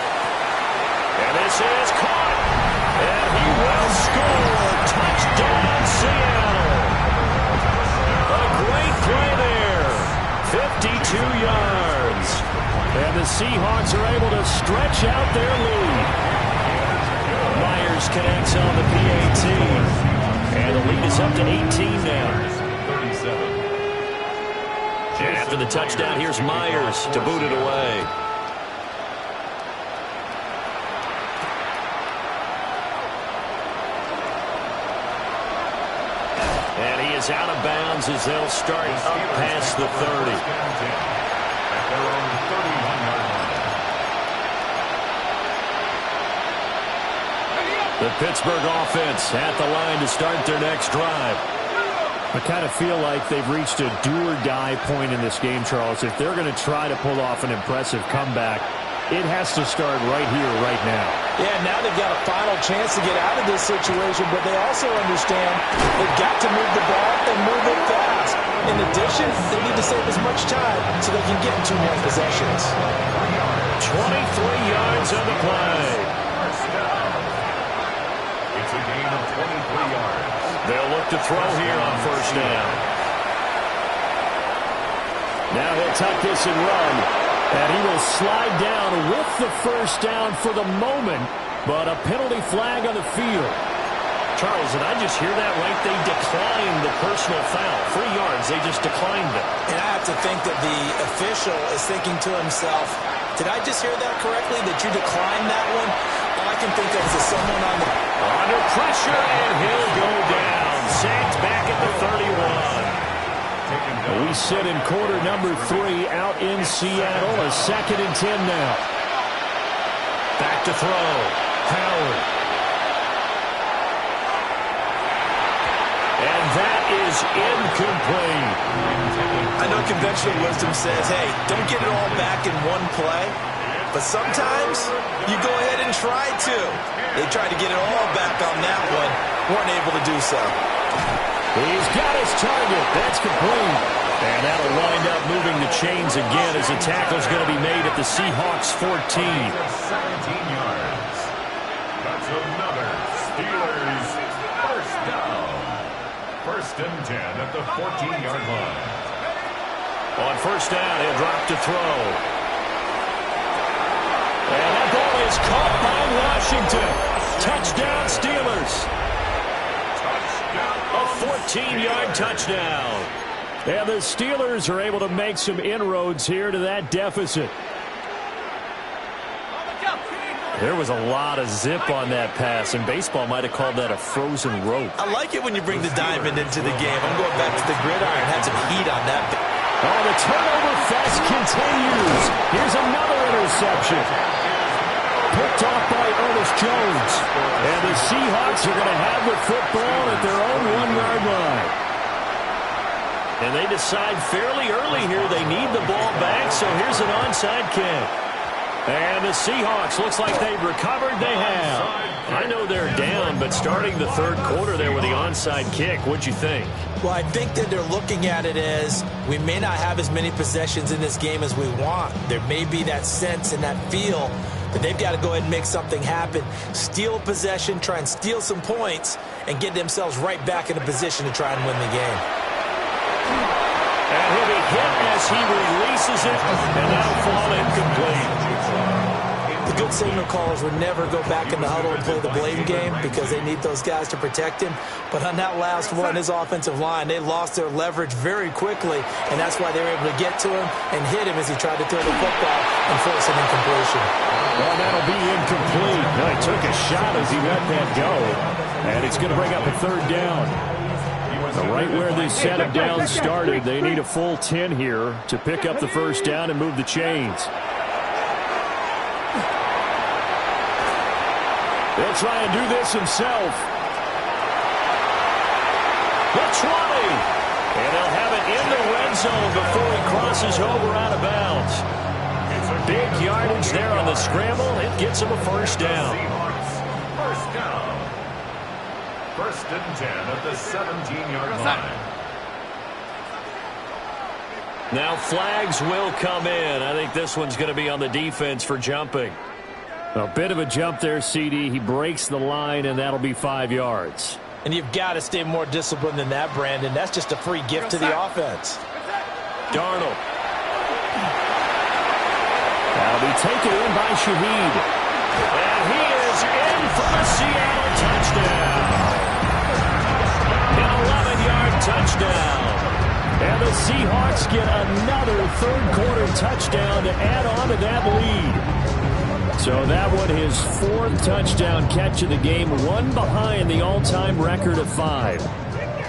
And this is caught. And he will score. Touchdown, Seattle. A great play there. 52 yards. And the Seahawks are able to stretch out their lead. Myers connects on the PAT. And the lead is up to 18 now. 37. And after the touchdown, here's Myers to boot it away. And he is out of bounds as they'll start up past the 30. At their own 31-yard line. The Pittsburgh offense at the line to start their next drive. I kind of feel like they've reached a do-or-die point in this game, Charles. If they're going to try to pull off an impressive comeback, it has to start right here, right now. Yeah, now they've got a final chance to get out of this situation, but they also understand they've got to move the ball and move it fast. In addition, they need to save as much time so they can get 2 more possessions. 23 yards on the play. First down. It's a gain of 23 yards. They'll look to throw here on first down. Now he'll tuck this and run. And he will slide down with the first down for the moment. But a penalty flag on the field. Charles, did I just hear that right? They declined the personal foul. 3 yards, they just declined it. And I have to think that the official is thinking to himself, did I just hear that correctly, that you declined that one? All I can think of is someone on the... Under pressure, and he'll go down. Sacked back at the 31. We sit in quarter number 3 out in Seattle. A 2nd and 10 now. Back to throw. Howard. And that is incomplete. I know conventional wisdom says, hey, don't get it all back in one play. But sometimes you go ahead and try to. They tried to get it all back on that one. Weren't able to do so. He's got his target. That's complete. And that'll wind up moving the chains again as the tackle's going to be made at the Seahawks 14. 17 yards. That's another Steelers first down. 1st and 10 at the 14-yard line. On first down, he'll drop to throw. And that ball is caught by Washington. Touchdown, Steelers. A 14-yard touchdown. And the Steelers are able to make some inroads here to that deficit. There was a lot of zip on that pass, and baseball might have called that a frozen rope. I like it when you bring the diamond into the game. I'm going back to the gridiron. Had some heat on that. Oh, the turnover fest continues. Here's another interception. Picked off by Ernest Jones. And the Seahawks are going to have the football at their own 1-yard line. And they decide fairly early here they need the ball back, so here's an onside kick. And the Seahawks, looks like they've recovered. They have. I know they're down, but starting the 3rd quarter there with the onside kick, what'd you think? Well, I think that they're looking at it as we may not have as many possessions in this game as we want. There may be that sense and that feel that they've got to go ahead and make something happen. Steal possession, try and steal some points, and get themselves right back in a position to try and win the game. And he'll be hit as he releases it, and that'll fall incomplete. The good signal callers would never go back in the huddle and play the blame game because they need those guys to protect him. But on that last one, his offensive line, they lost their leverage very quickly, and that's why they were able to get to him and hit him as he tried to throw the football and force an incompletion. Well, that'll be incomplete. No, he took a shot as he let that go, and it's going to bring up a 3rd down. Right where this set of downs started, they need a full 10 here to pick up the first down and move the chains. They'll try and do this himself. The 20. And they'll have it in the red zone before he crosses over out of bounds. Big yardage there on the scramble. It gets him a first down. First down. 1st and 10 at the 17-yard line. Now flags will come in. I think this one's going to be on the defense for jumping. A bit of a jump there, CD. He breaks the line, and that'll be 5 yards. And you've got to stay more disciplined than that, Brandon. That's just a free gift to the offense. Darnold. That'll be taken in by Shaheed. And he is in for the Seattle touchdown. An 11-yard touchdown. And the Seahawks get another 3rd quarter touchdown to add on to that lead. So that one, his 4th touchdown catch of the game, one behind the all-time record of 5.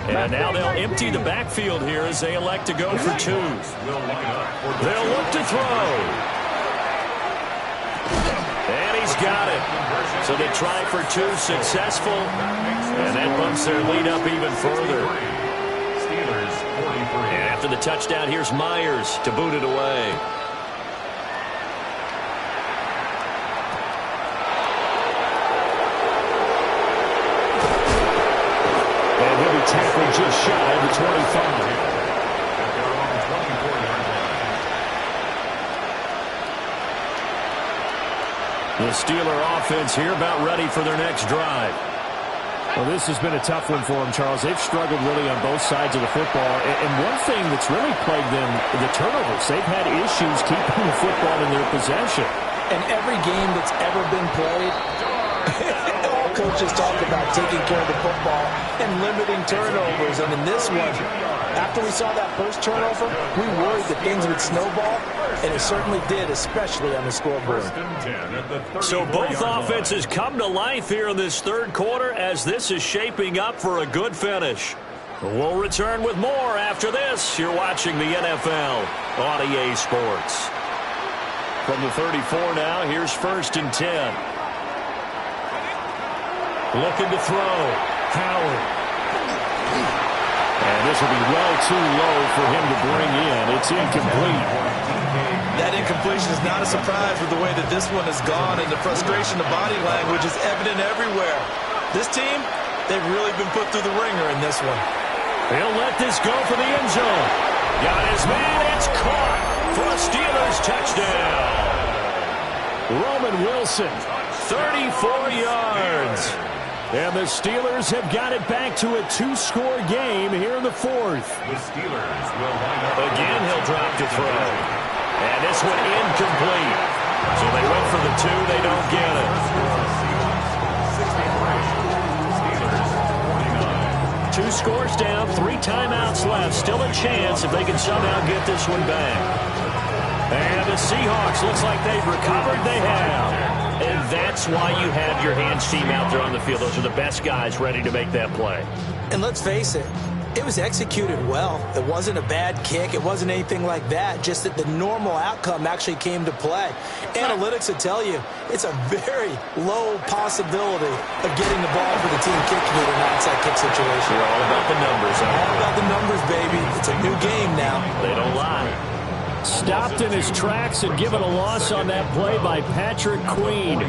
And now they'll empty the backfield here as they elect to go for two. They'll look to throw. And he's got it. So they try for two, successful. And that bumps their lead up even further. And after the touchdown, here's Myers to boot it away. And he'll be tackled just shy of the 25. The Steeler offense here about ready for their next drive. Well, this has been a tough one for them, Charles. They've struggled really on both sides of the football. And one thing that's really plagued them, the turnovers. They've had issues keeping the football in their possession. And every game that's ever been played, all coaches talk about taking care of the football and limiting turnovers. And in this one, after we saw that first turnover, we worried that things would snowball, and it certainly did, especially on the scoreboard. So both offenses come to life here in this third quarter as this is shaping up for a good finish. We'll return with more after this. You're watching the NFL on EA Sports. From the 34 now, here's 1st and 10. Looking to throw. Howard. And this will be well too low for him to bring in. It's incomplete. That incompletion is not a surprise with the way that this one has gone, and the frustration of body language is evident everywhere. This team, they've really been put through the ringer in this one. He'll let this go for the end zone. Got his man. It's caught for a Steelers touchdown. Roman Wilson, 34 yards. And the Steelers have got it back to a two-score game here in the fourth. The Steelers will line up. Again, he'll drop to throw. And this one incomplete. So they went for the two. They don't get it. 2 scores down, 3 timeouts left. Still a chance if they can somehow get this one back. And the Seahawks, looks like they've recovered. They have. And that's why you have your hands team out there on the field. Those are the best guys ready to make that play. And let's face it, it was executed well. It wasn't a bad kick. It wasn't anything like that. Just that the normal outcome actually came to play. Analytics will tell you it's a very low possibility of getting the ball for the team kicking it in an onside kick situation. You're all about the numbers. All about the numbers, baby. It's a new game now. They don't lie. Stopped in his tracks and given a loss on that play by Patrick Queen.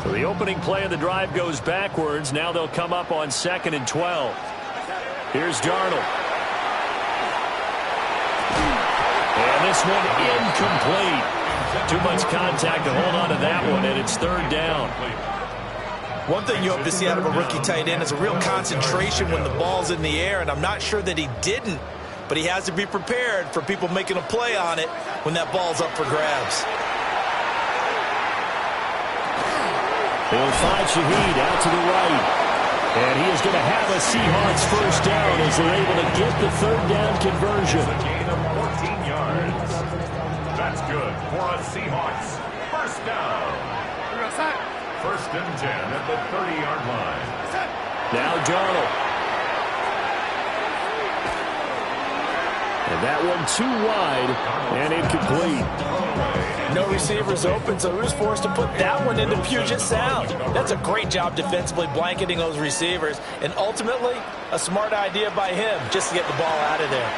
So the opening play of the drive goes backwards. Now they'll come up on 2nd and 12. Here's Darnold. And this one incomplete. Too much contact to hold on to that one, and it's 3rd down. One thing you hope to see out of a rookie tight end is a real concentration when the ball's in the air, and I'm not sure that he didn't. But he has to be prepared for people making a play on it when that ball's up for grabs. They'll find Shaheed out to the right. And he is going to have a Seahawks first down as they're able to get the 3rd down conversion. A gain of 14 yards. That's good for a Seahawks first down. 1st and 10 at the 30-yard line. Now Darnold. And that one too wide and incomplete. No receivers open, so he was forced to put that one into Puget Sound. That's a great job defensively blanketing those receivers, and ultimately a smart idea by him just to get the ball out of there.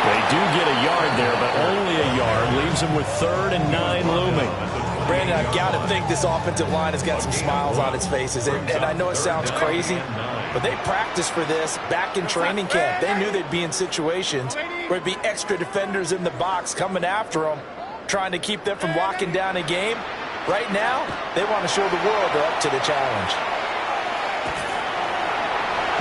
They do get a yard there, but only a yard. Leaves them with 3rd and 9 looming. Brandon, I've got to think this offensive line has got some smiles on its faces, and I know it sounds crazy, but they practiced for this back in training camp. They knew they'd be in situations where there'd be extra defenders in the box coming after them, trying to keep them from locking down a game. Right now, they want to show the world they're up to the challenge.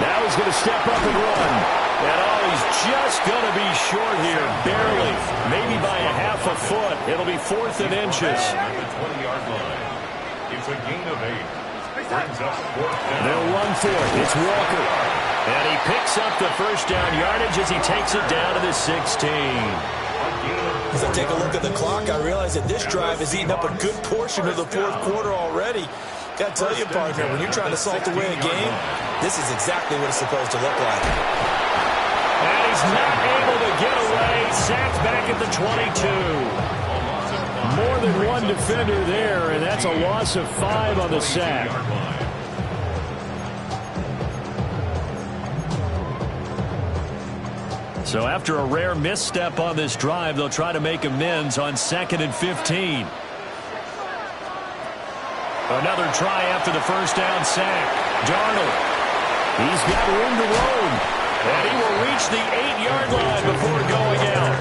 Now he's going to step up and run. And he's just going to be short here, barely, maybe by a half a foot. It'll be 4th and inches. At the 20-yard line. It's a gain of 8. Brings up 4th down. They'll run for it. It's Walker. And he picks up the first down yardage as he takes it down to the 16. As I take a look at the clock, I realize that this drive has eaten up a good portion of the 4th quarter already. I tell you, partner, when you're trying to salt away a game, this is exactly what it's supposed to look like. And he's not able to get away. Sacked back at the 22. More than one defender there, and that's a loss of 5 on the sack. So after a rare misstep on this drive, they'll try to make amends on 2nd and 15. Another try after the first down sack. Darnold. He's got room to roam. And he will reach the 8-yard line before going out.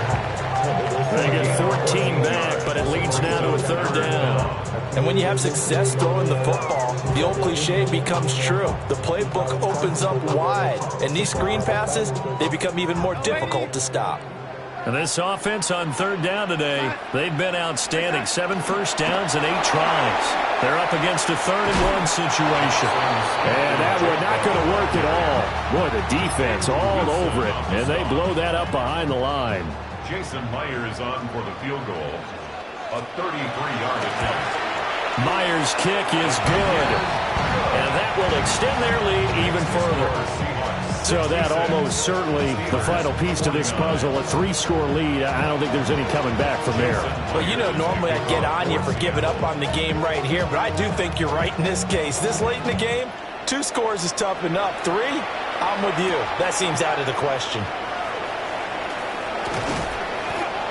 They get 14 back, but it leads now to a 3rd down. And when you have success throwing the football, the old cliche becomes true. The playbook opens up wide. And these screen passes, they become even more difficult to stop. And this offense on 3rd down today, they've been outstanding. 7 first downs and 8 tries. They're up against a 3rd and 1 situation. And that one not going to work at all. Boy, the defense all over it. And they blow that up behind the line. Jason Myers on for the field goal. A 33-yard attempt. Myers' kick is good. And that will extend their lead even further. So that almost certainly the final piece to this puzzle, a 3-score lead. I don't think there's any coming back from there. Well, you know, normally I'd get on you for giving up on the game right here, but I do think you're right in this case. This late in the game, 2 scores is tough enough. 3, I'm with you. That seems out of the question.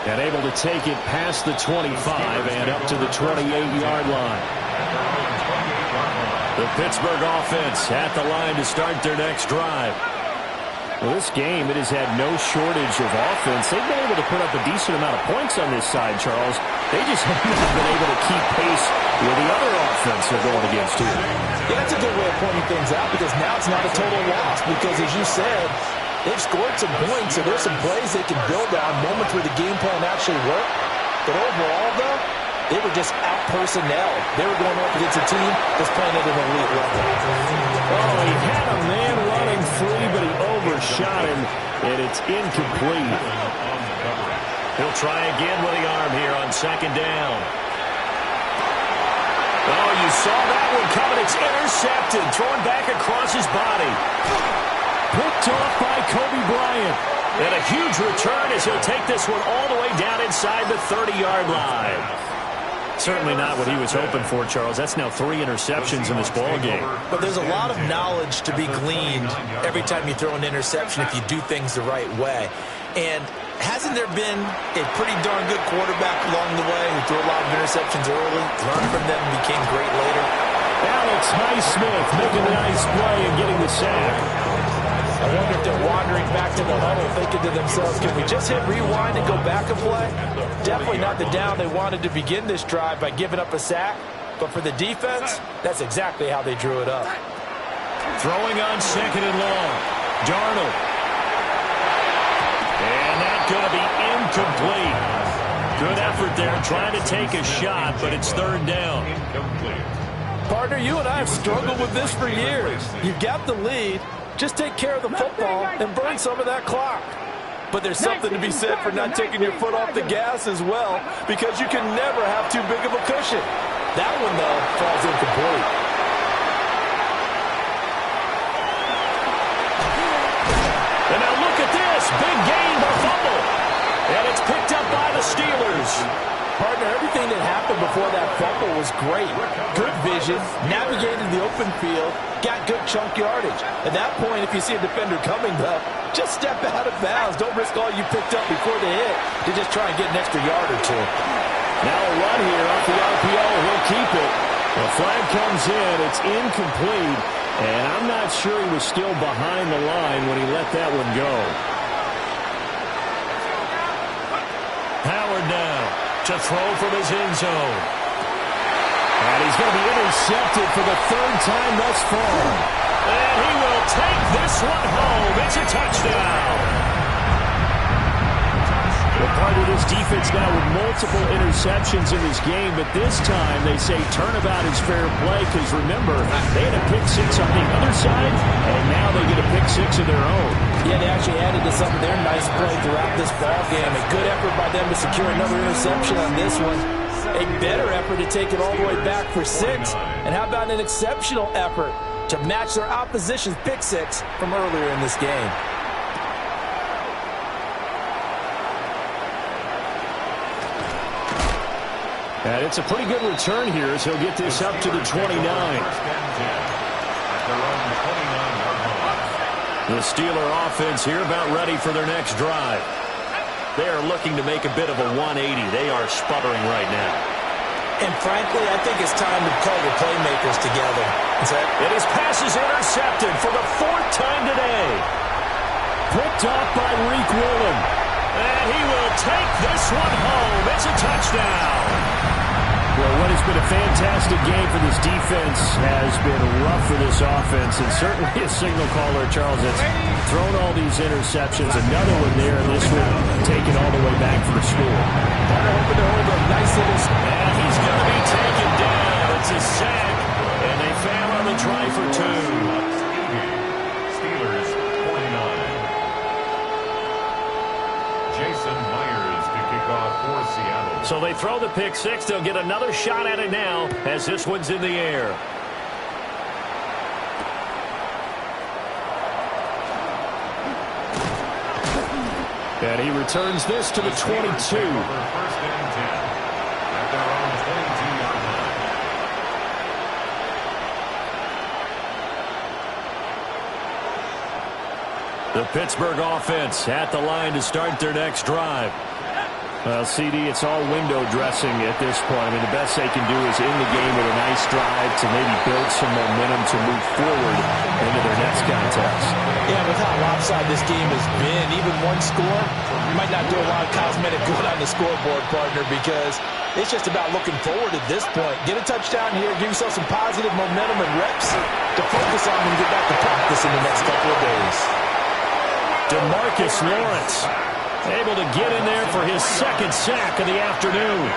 And able to take it past the 25 and up to the 28-yard line. The Pittsburgh offense at the line to start their next drive. Well, this game, it has had no shortage of offense. They've been able to put up a decent amount of points on this side, Charles. They just haven't been able to keep pace with the other offense they're going against here. Yeah, that's a good way of pointing things out because now it's not a total loss because, as you said, they've scored some points, so there's some plays they can build on, moments where the game plan actually worked. But overall, though, they were just out-personnelled. They were going up against a team that's playing at an elite level. Oh, he had a man running free, but he overshot him, and it's incomplete. He'll try again with the arm here on 2nd down. Oh, you saw that one coming. It's intercepted, thrown back across his body. Picked off by Kobe Bryant. And a huge return as he'll take this one all the way down inside the 30-yard line. Certainly not what he was hoping for, Charles. That's now 3 interceptions in this ballgame. But there's a lot of knowledge to be gleaned every time you throw an interception if you do things the right way. And hasn't there been a pretty darn good quarterback along the way who threw a lot of interceptions early, learned from them, and became great later? Alex Highsmith making a nice play and getting the sack. I wonder if they're wandering back to the huddle thinking to themselves, can we just hit rewind and go back a play? Definitely not the down they wanted to begin this drive by giving up a sack. But for the defense, that's exactly how they drew it up. Throwing on 2nd and long. Darnold. And that's going to be incomplete. Good effort there trying to take a shot, but it's 3rd down. Partner, you and I have struggled with this for years. You've got the lead. Just take care of the football and burn some of that clock. But there's something to be said for not taking your foot off the gas as well, because you can never have too big of a cushion. That one, though, falls incomplete. And now look at this. Big gain, but fumble. And it's picked up by the Steelers. Partner, everything that happened before that fumble was great. Good vision, navigated the open field, got good chunk yardage. At that point, if you see a defender coming, though, just step out of bounds. Don't risk all you picked up before the hit to just try and get an extra yard or 2. Now a run here off the RPO. He'll keep it. The flag comes in. It's incomplete. And I'm not sure he was still behind the line when he let that one go. Howard now to throw from his end zone. And he's going to be intercepted for the 3rd time thus far. And he will take this one home. It's a touchdown. Well, part of this defense now with multiple interceptions in this game, but this time they say turnabout is fair play because, remember, they had a pick 6 on the other side, and now they get a pick 6 of their own. Yeah, they actually added to some of their nice play throughout this ball game. A good effort by them to secure another interception on this one. A better effort to take it all the way back for 6. And how about an exceptional effort to match their opposition's pick 6 from earlier in this game? And it's a pretty good return here as he'll get this up to the 29. The Steeler offense here about ready for their next drive. They are looking to make a bit of a 180. They are sputtering right now. And frankly, I think it's time to call the playmakers together. And his pass is intercepted for the 4th time today. Picked off by Reek Woolen. And he will take this one home. It's a touchdown. Well, what has been a fantastic game for this defense has been rough for this offense, and certainly a signal caller, Charles, has thrown all these interceptions. Another one there, and this one taken all the way back for the score. They're hoping to hold a nice interception. And he's going to be taken down. It's a sack, and they fail on the try for 2. Steelers 49. Jason Myers to kick off for Seattle. So they throw the pick 6. They'll get another shot at it now as this one's in the air. And he returns this to the 22. First and 10 at their own 22-yard line. The Pittsburgh offense at the line to start their next drive. Well, CD, it's all window dressing at this point. I mean, the best they can do is in the game with a nice drive to maybe build some momentum to move forward into their next contest. Yeah, with how lopsided this game has been, even one score might not do a lot of cosmetic good on the scoreboard, partner, because it's just about looking forward at this point. Get a touchdown here, give yourself some positive momentum and reps to focus on when you get back to practice in the next couple of days. DeMarcus Lawrence able to get in there for his 2nd sack of the afternoon.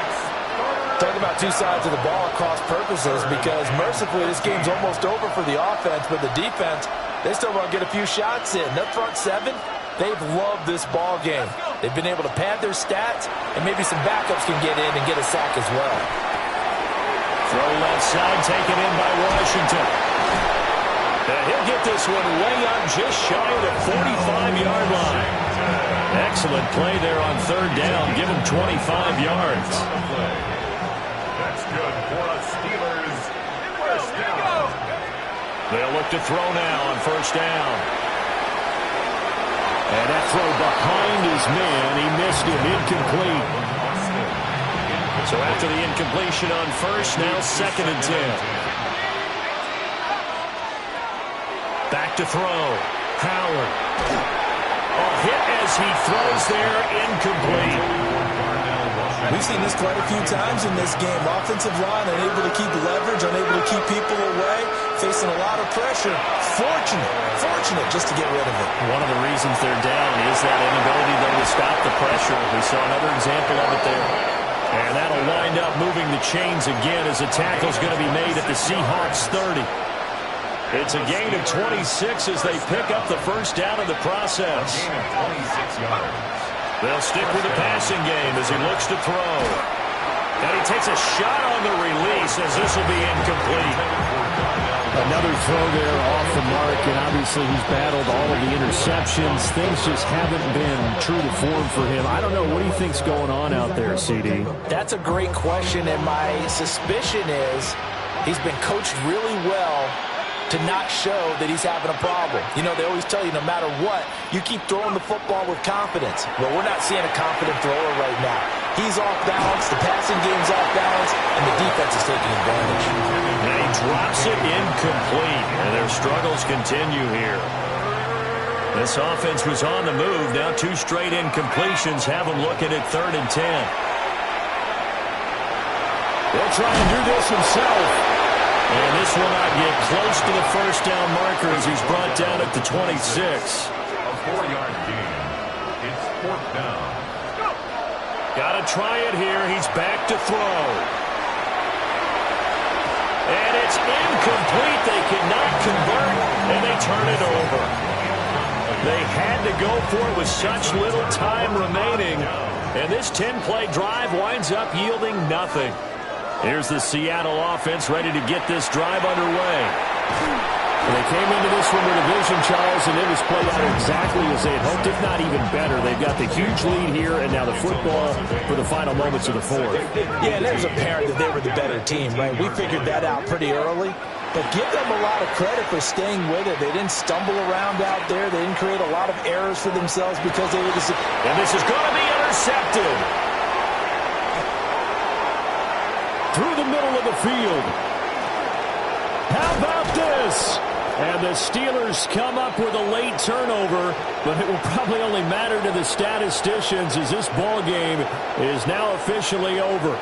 Talk about two sides of the ball at cross purposes, because mercifully this game's almost over for the offense, but the defense, they still want to get a few shots in. Their front 7, they've loved this ball game. They've been able to pad their stats, and maybe some backups can get in and get a sack as well. Throw left side, taken in by Washington. And he'll get this one way up just shy of the 45-yard line. Excellent play there on 3rd down. Give him 25 yards. That's good for a Steelers first down. They'll look to throw now on 1st down. And that throw behind his man, he missed him, incomplete. So after the incompletion on 1st, now 2nd and 10. Back to throw. Howard. A hit as he throws there, incomplete. We've seen this quite a few times in this game. Offensive line unable to keep leverage, unable to keep people away, facing a lot of pressure. Fortunate just to get rid of it. One of the reasons they're down is that inability, though, to stop the pressure. We saw another example of it there. And that'll wind up moving the chains again as a tackle's going to be made at the Seahawks 30. It's a gain of 26 as they pick up the 1st down in the process. Gain of 26 yards. They'll stick with the passing game as he looks to throw. And he takes a shot on the release as this will be incomplete. Another throw there off the mark, and obviously he's battled all of the interceptions. Things just haven't been true to form for him. I don't know. What do you think's going on out there, CD? That's a great question, and my suspicion is he's been coached really well to not show that he's having a problem. You know, they always tell you no matter what, you keep throwing the football with confidence. Well, we're not seeing a confident thrower right now. He's off balance, the passing game's off balance, and the defense is taking advantage. And he drops it incomplete, and their struggles continue here. This offense was on the move. Now 2 straight incompletions have them looking at 3rd and 10. He'll try and do this himself. And this will not get close to the 1st down marker as he's brought down at the 26. A 4-yard gain. It's 4th down. Got to try it here. He's back to throw. And it's incomplete. They cannot convert, and they turn it over. They had to go for it with such little time remaining. And this 10-play drive winds up yielding nothing. Here's the Seattle offense ready to get this drive underway. They came into this one with a vision, Charles, and it was played out exactly as they had hoped, if not even better. They've got the huge lead here, and now the football for the final moments of the fourth. Yeah, and it was apparent that they were the better team, right? We figured that out pretty early. But give them a lot of credit for staying with it. They didn't stumble around out there. They didn't create a lot of errors for themselves because they were the... And this is going to be intercepted. Through the middle of the field. How about this? And the Steelers come up with a late turnover, but it will probably only matter to the statisticians as this ball game is now officially over.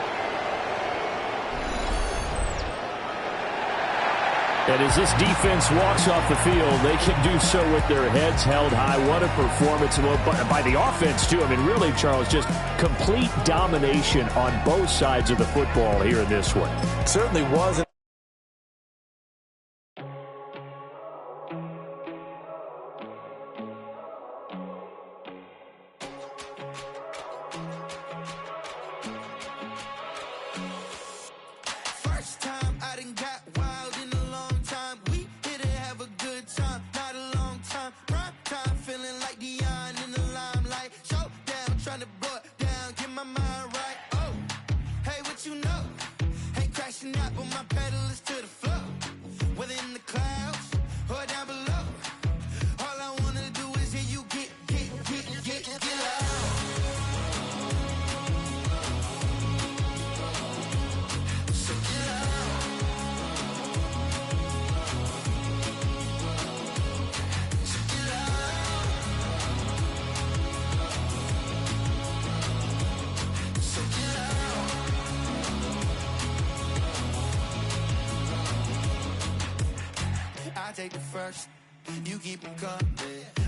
And as this defense walks off the field, they can do so with their heads held high. What a performance by the offense, too. I mean, really, Charles, just complete domination on both sides of the football here in this one. Certainly wasn't. Take the first, you keep them coming.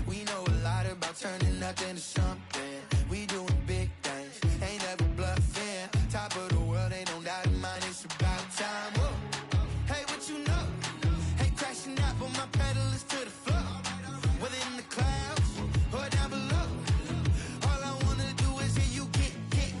We know a lot about turning nothing to something. We doing big things, ain't never bluffing. Top of the world, ain't no doubt in mind, it's about time. Whoa. Hey, what you know? Hey, crashing out, but my pedal is to the floor. Whether in the clouds or down below, all I wanna do is hear you get loud.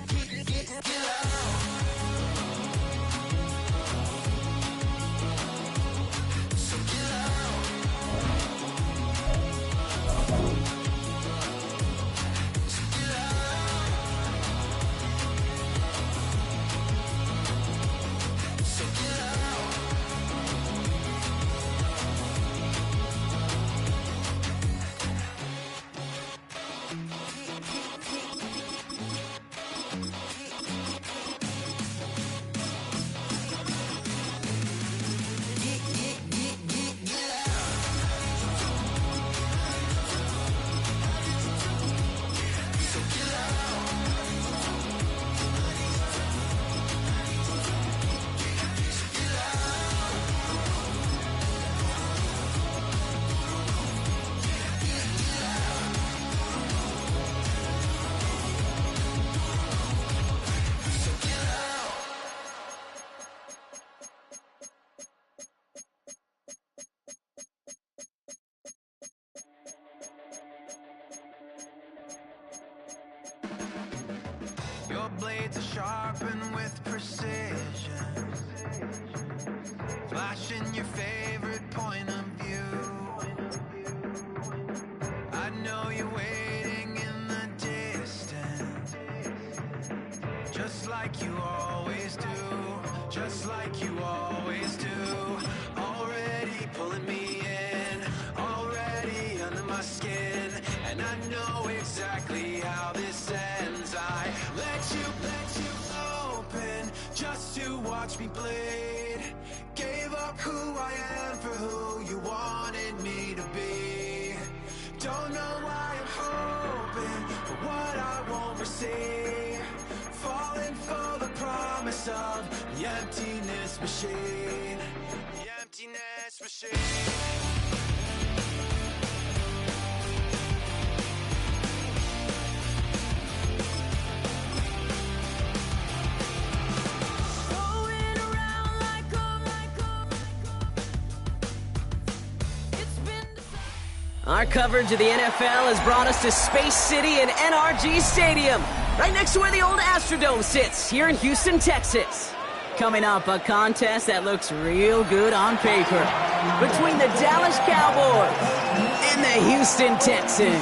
Your blades are sharpened with precision, flashing your favorite point of view. I know you're waiting in the distance, just like you always do, just like you always do. Already pulling me in, already under my skin, and I know exactly how this ends. I let you open just to watch me bleed. Gave up who I am for who you wanted me to be. Don't know why I'm hoping for what I won't receive. Falling for the promise of the emptiness machine. The emptiness machine. Our coverage of the NFL has brought us to Space City and NRG Stadium, right next to where the old Astrodome sits here in Houston, Texas. Coming up, a contest that looks real good on paper between the Dallas Cowboys and the Houston Texans.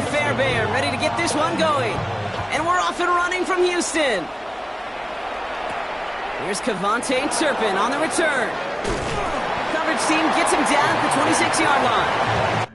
Fairbairn ready to get this one going. And we're off and running from Houston. Here's Kevontae Turpin on the return. Coverage team gets him down at the 26-yard line.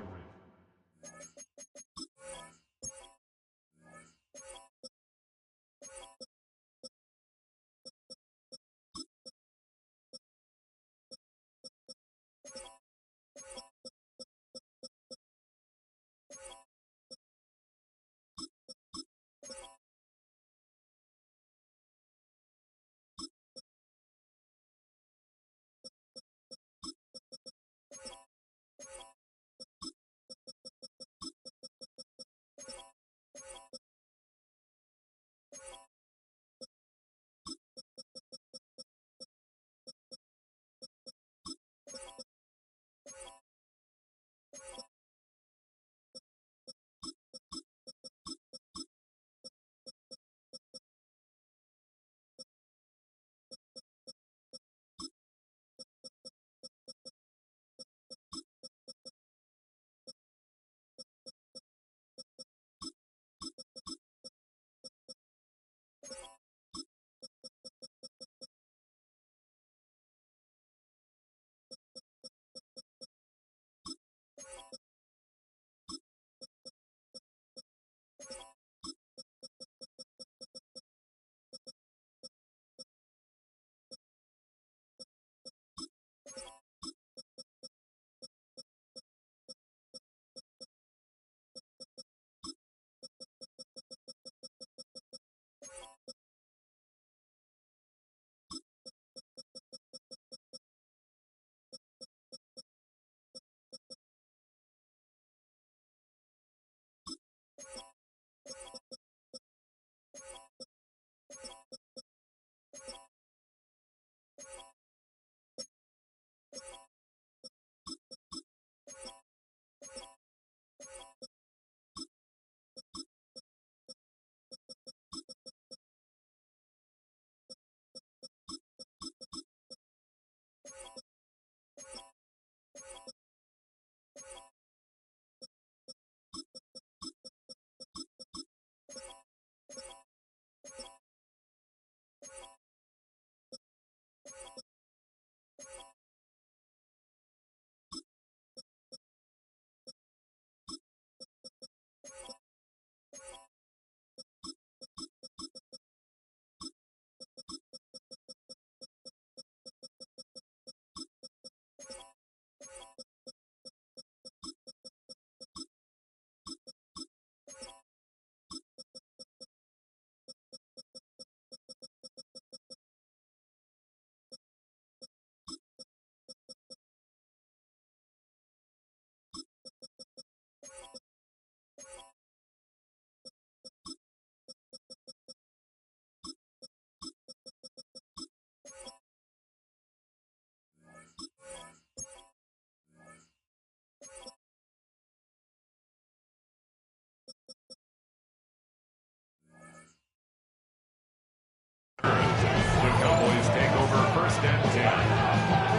The Cowboys take over 1st and 10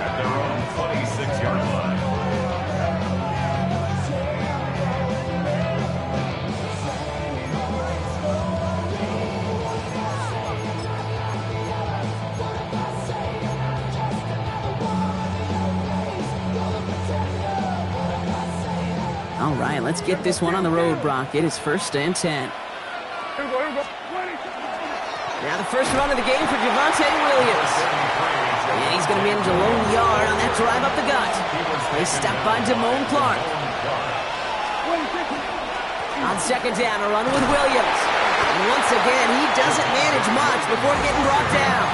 at their own 26-yard line. All right, let's get this one on the road, Brock. It is 1st and 10. Now the first run of the game for Javonte Williams. And he's going to manage a lone yard on that drive up the gut. They stop by Damone Clark. On 2nd down, a run with Williams. And once again, he doesn't manage much before getting brought down.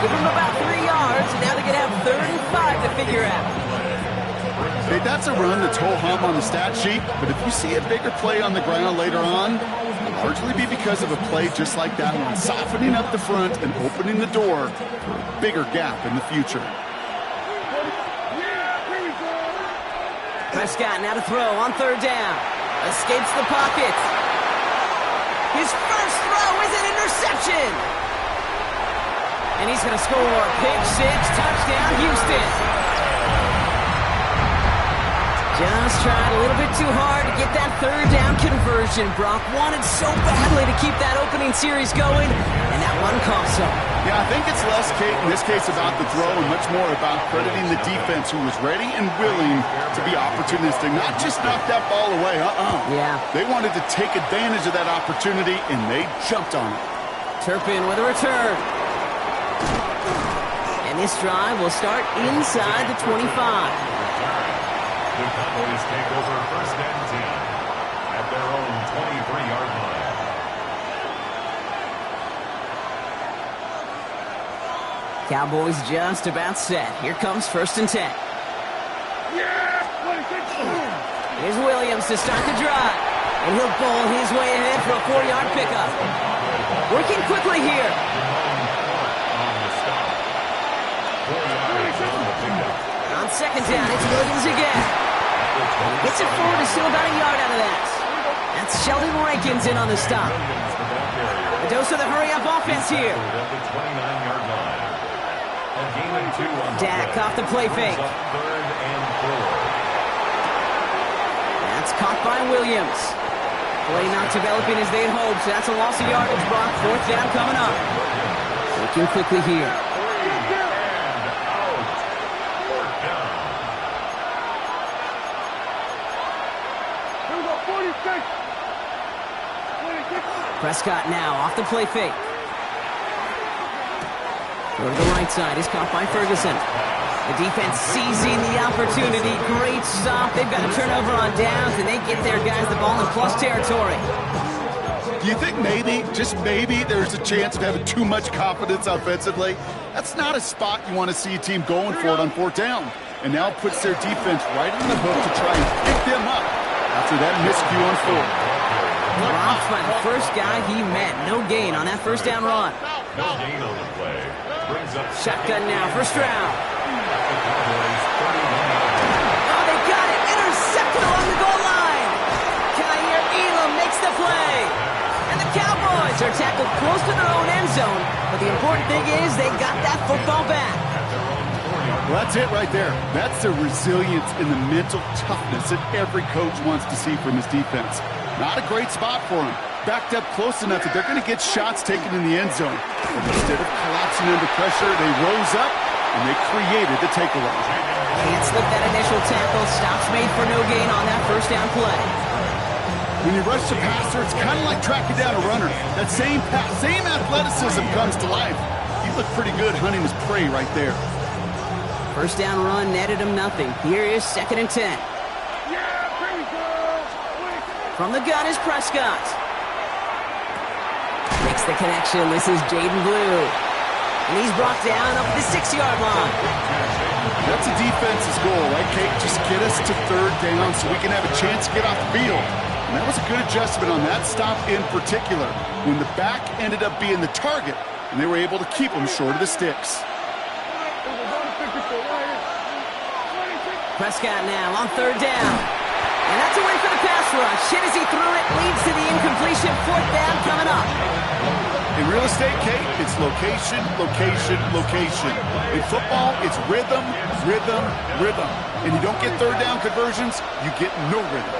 Give him about 3 yards, and now they're going to have 3rd and 5 to figure out. Hey, that's a run that's ho-hum on the stat sheet, but if you see a bigger play on the ground later on, largely be because of a play just like that one, softening up the front and opening the door for a bigger gap in the future. Prescott now to throw on third down. Escapes the pocket. His first throw is an interception. And he's going to score. Pick six, touchdown, Houston. Just tried a little bit too hard to get that third down conversion. Brock wanted so badly to keep that opening series going, and that one cost him. Yeah, I think it's less, Kate, in this case about the throw and much more about crediting the defense who was ready and willing to be opportunistic, not just knock that ball away. Yeah. They wanted to take advantage of that opportunity, and they jumped on it. Turpin with a return. And this drive will start inside the 25. The Cowboys take over first and 10 at their own 23-yard line. Cowboys just about set. Here comes first and 10. Here's Williams to start the drive. And he'll bowl his way ahead for a 4-yard pickup. Working quickly here. On second down, it's Williams again. Gets it forward, is still about a yard out of that. That's Sheldon Rankins in on the stop. A dose of the hurry-up offense here. Dak off the play fake. That's caught by Williams. Play not developing as they had hoped, so that's a loss of yardage. Brock, fourth down coming up. Working quickly here. Prescott now off the play fake. Go to the right side. He's caught by Ferguson. The defense seizing the opportunity. Great stop. They've got a turnover on downs, and they get their guys the ball in plus territory. Do you think maybe, just maybe, there's a chance of having too much confidence offensively? That's not a spot you want to see a team going for it on fourth down. And now puts their defense right on the hook to try and pick them up after that miscue on fourth. Dropped by the first guy he met. No gain on that first down run. No gain on the play. Brings up shotgun now, first round. Oh, they got it. Intercepted along the goal line. Kaiir Elam makes the play. And the Cowboys are tackled close to their own end zone. But the important thing is they got that football back. Well, that's it right there. That's the resilience and the mental toughness that every coach wants to see from his defense. Not a great spot for him. Backed up close enough that they're going to get shots taken in the end zone. But instead of collapsing under pressure, they rose up and they created the takeaway. Can't slip that initial tackle. Stops made for no gain on that first down play. When you rush the passer, it's kind of like tracking down a runner. That same athleticism comes to life. He looked pretty good hunting his prey right there. First down run netted him nothing. Here is second and 10. From the gun is Prescott. Makes the connection. This is Jaden Blue. And he's brought down up the 6-yard line. That's a defense's goal, right, Kate? Just get us to third down so we can have a chance to get off the field. And that was a good adjustment on that stop in particular, when the back ended up being the target, and they were able to keep him short of the sticks. Prescott now on third down. And that's away for the pass rush. Hit as he threw it, leads to the incompletion. Fourth down coming up. In real estate, Kate, it's location, location, location. In football, it's rhythm, rhythm, rhythm. And you don't get third down conversions, you get no rhythm.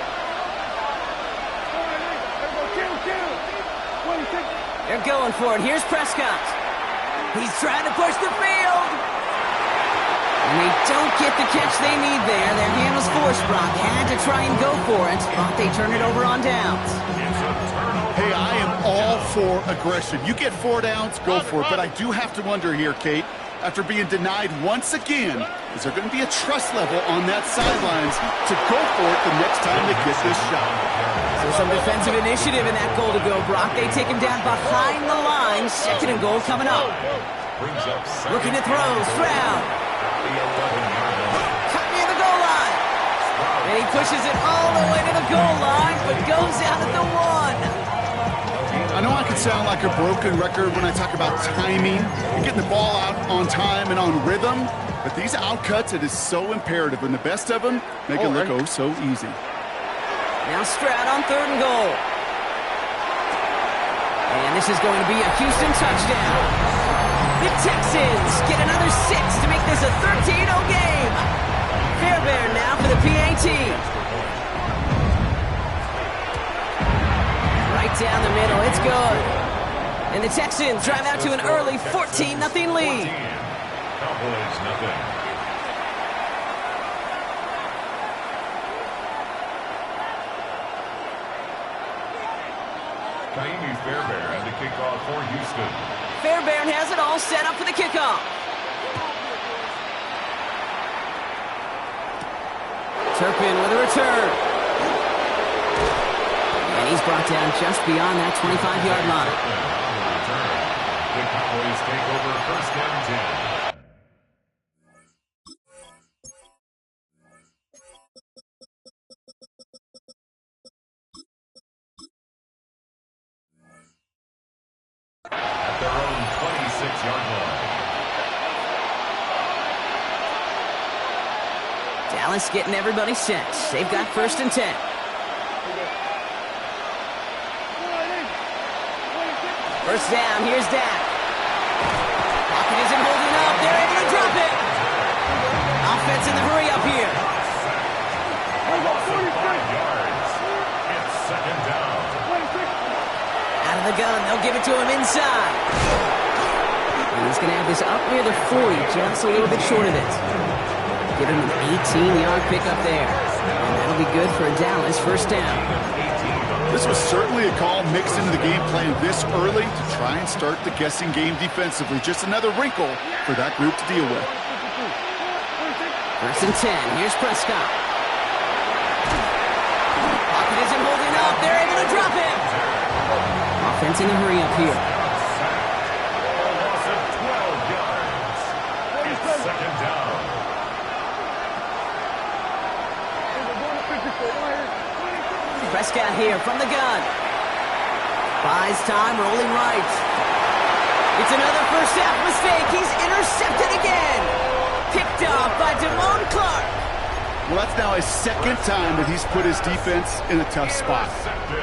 They're going for it. Here's Prescott. He's trying to push the field. And they don't get the catch they need there. Their hand was forced, Brock. Had to try and go for it, but they turn it over on downs. Hey, I am all for aggression. You get 4 downs, go for it. But I do have to wonder here, Kate, after being denied once again, is there going to be a trust level on that sidelines to go for it the next time they get this shot? So some defensive initiative in that goal to go, Brock. They take him down behind the line. Second and goal coming up. Looking to throw, Stroud. Cut near the goal line. And he pushes it all the way to the goal line, but goes out at the 1. I know I can sound like a broken record when I talk about timing and getting the ball out on time and on rhythm, but these outcuts, it is so imperative, and the best of them make it look oh so easy. Now Stroud on 3rd and goal. And this is going to be a Houston touchdown. The Texans get another 6 to make this a 13-0 game. Fairbairn now for the PAT. Right down the middle, it's good. And the Texans drive out to an early 14-0 lead. Cowboys nothing. Kaimi Fairbairn to kick off for Houston. Fairbairn has it all set up for the kickoff. Turpin with a return. And he's brought down just beyond that 25-yard line. The Cowboys take over 1st and 10. At their own 26-yard line. Dallas getting everybody set. They've got 1st and 10. First down, here's Dak. Pocket isn't holding up. They're able to drop it. Offense in the hurry up here. 45 yards. It's 2nd down. Out of the gun, they'll give it to him inside. And he's going to have this up near the 40, just a little bit short of it. Give him an 18-yard pickup there. And that'll be good for a Dallas 1st down. This was certainly a call mixed into the game plan this early to try and start the guessing game defensively. Just another wrinkle for that group to deal with. 1st and 10. Here's Prescott. Pocket isn't holding up. They're able to drop it. Offense in a hurry up here. A loss of 12 yards. It's 2nd down. Prescott here from the gun. Buys time, rolling right. It's another first half mistake. He's intercepted again. Picked off by Damone Clark. Well, that's now his 2nd time that he's put his defense in a tough spot.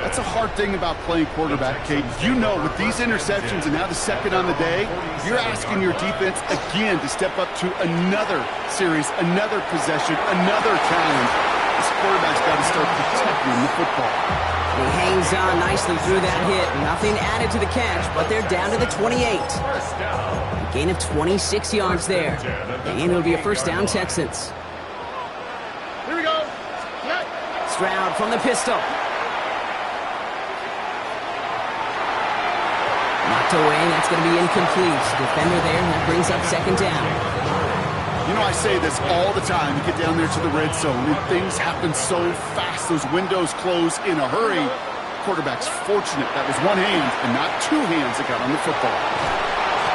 That's a hard thing about playing quarterback, Kate. You know, with these interceptions and now the 2nd on the day, you're asking your defense again to step up to another series, another possession, another challenge. This quarterback's got to start protecting the football. He hangs on nicely through that hit. Nothing added to the catch, but they're down to the 28. A gain of 26 yards there. And it'll be a 1st down Texans. Here we go. Stroud from the pistol. Knocked away. That's going to be incomplete. Defender there. That brings up 2nd down. You know, I say this all the time. You get down there to the red zone, and things happen so fast. Those windows close in a hurry. Quarterback's fortunate that was one hand and not 2 hands that got on the football.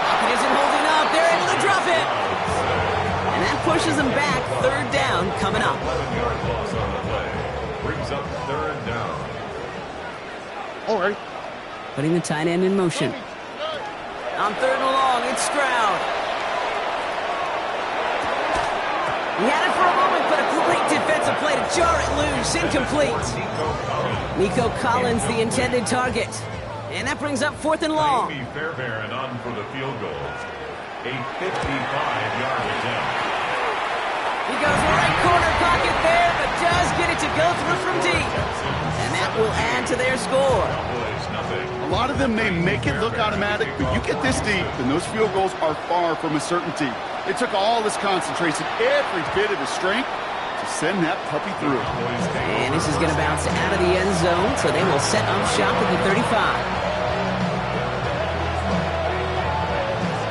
Pocket isn't holding up. They're able to drop it. And that pushes them back. 3rd down coming up. 11-yard loss on the play. Brings up 3rd down. All right. Putting the tight end in motion. On 3rd and long, it's Stroud. He had it for a moment, but a great defensive play to jar it loose. Incomplete. Nico Collins, the intended target. And that brings up 4th and long. Kaimi Fairbairn on for the field goal. A 55-yard attempt. He goes right corner pocket there, but does get it to go through from deep. And that will add to their score. A lot of them may make it look automatic, but you get this deep, and those field goals are far from a certainty. It took all this concentration, every bit of his strength, to send that puppy through. And this is going to bounce out of the end zone, so they will set up shop at the 35.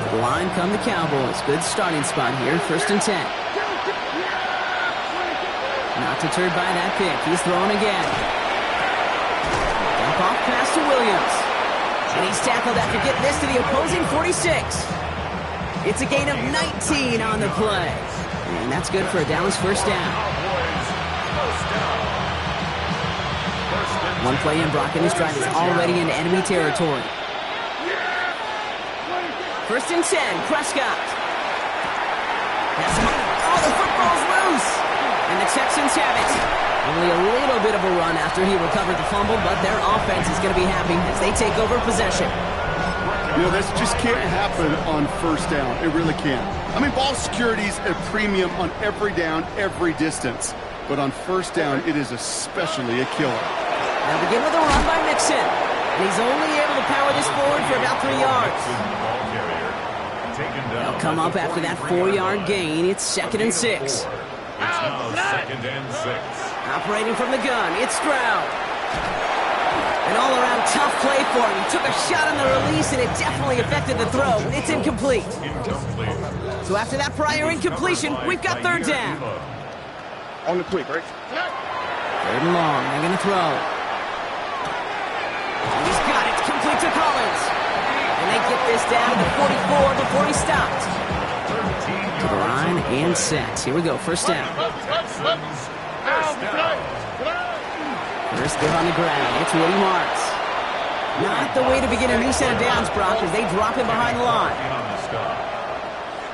To the line come the Cowboys. Good starting spot here, 1st and 10. Not deterred by that pick. He's throwing again. Dump off pass to Williams. And he's tackled after getting this to the opposing 46. It's a gain of 19 on the play. And that's good for a Dallas 1st down. Cowboys 1st down. 1st and One play in, Brock, and this drive is already in enemy territory. 1st and 10, Prescott. Oh, the football's loose. And the Texans have it. Only a little bit of a run after he recovered the fumble, but their offense is going to be happy as they take over possession. You know, this just can't happen on 1st down. It really can't. I mean, ball security's a premium on every down, every distance. But on 1st down, it is especially a killer. They'll begin with a run by Mixon. And he's only able to power this forward for about 3 yards. They'll come up after that 4-yard gain. It's 2nd and 6. It's now 2nd and 6. Operating from the gun, it's Stroud. An all-around tough play for him. He took a shot on the release, and it definitely affected the throw. It's incomplete. So after that prior incompletion, we've got 3rd down. On the quick, right? 3rd and long. They're going to throw. And he's got it. Complete to Collins. And they get this down to 44 before he stopped. To the line and set. Here we go. 1st down. First they're on the ground. It's Woody Marks. Not the way to begin a new set of downs, Brock, as they drop him behind the line.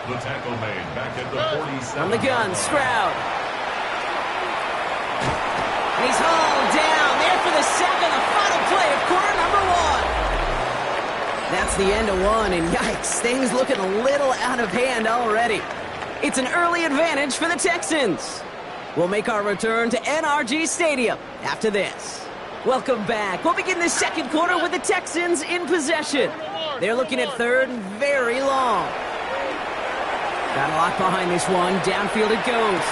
The tackle made back at the 47. On the gun, Stroud. And he's hauled down there for the sack on the final play of quarter number 1. That's the end of 1, and yikes, things looking a little out of hand already. It's an early advantage for the Texans. We'll make our return to NRG Stadium after this. Welcome back. We'll begin the 2nd quarter with the Texans in possession. They're looking at 3rd and very long. Got a lot behind this one. Downfield it goes.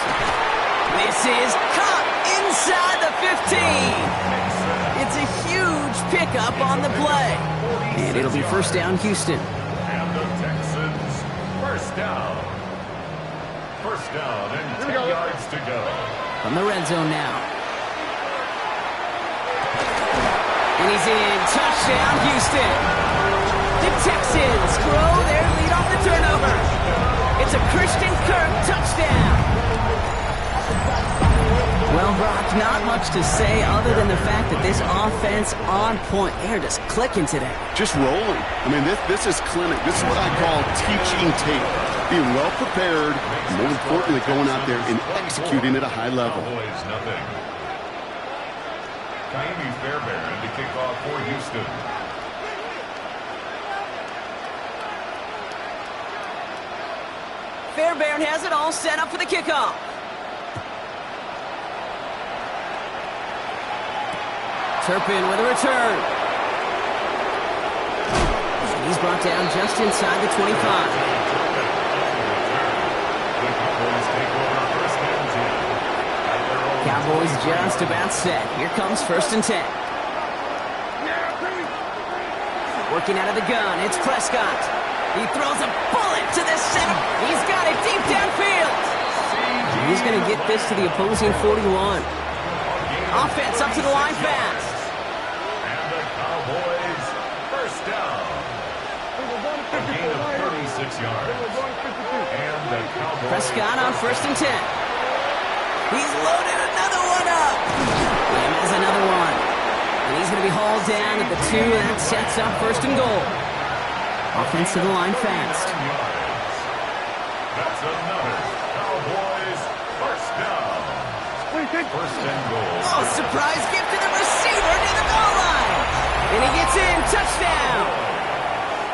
This is caught inside the 15. It's a huge pickup on the play. And it'll be 1st down, Houston. And the Texans, 1st down. 1st down and 10 yards to go. From the red zone now. And he's in. Touchdown, Houston. The Texans grow their lead off the turnover. It's a Christian Kirk touchdown. Well, Brock, not much to say other than the fact that this offense on point. They're just clicking today. Just rolling. I mean, this is clinic. This is what I call teaching tape. Being well prepared, and more importantly, going out there and executing at a high level. Cowboys, nothing. Kaimi Fairbairn to kick off for Houston. Fairbairn has it all set up for the kickoff. Turpin with a return. And he's brought down just inside the 25. Cowboys just about set. Here comes 1st and 10. Working out of the gun, it's Prescott. He throws a bullet to the center. He's got it deep downfield. And he's going to get this to the opposing 41. Offense up to the line fast. And the Cowboys, 1st down. A gain of 36 yards. And the Cowboys. Prescott on 1st and 10. He's loaded another one up. Lamb has another one. And he's going to be hauled down at the 2, and that sets up 1st and goal. Offense to the line fast. That's another Cowboys 1st down. 1st and goal. Oh, surprise gift to the receiver near the goal line. And he gets in. Touchdown.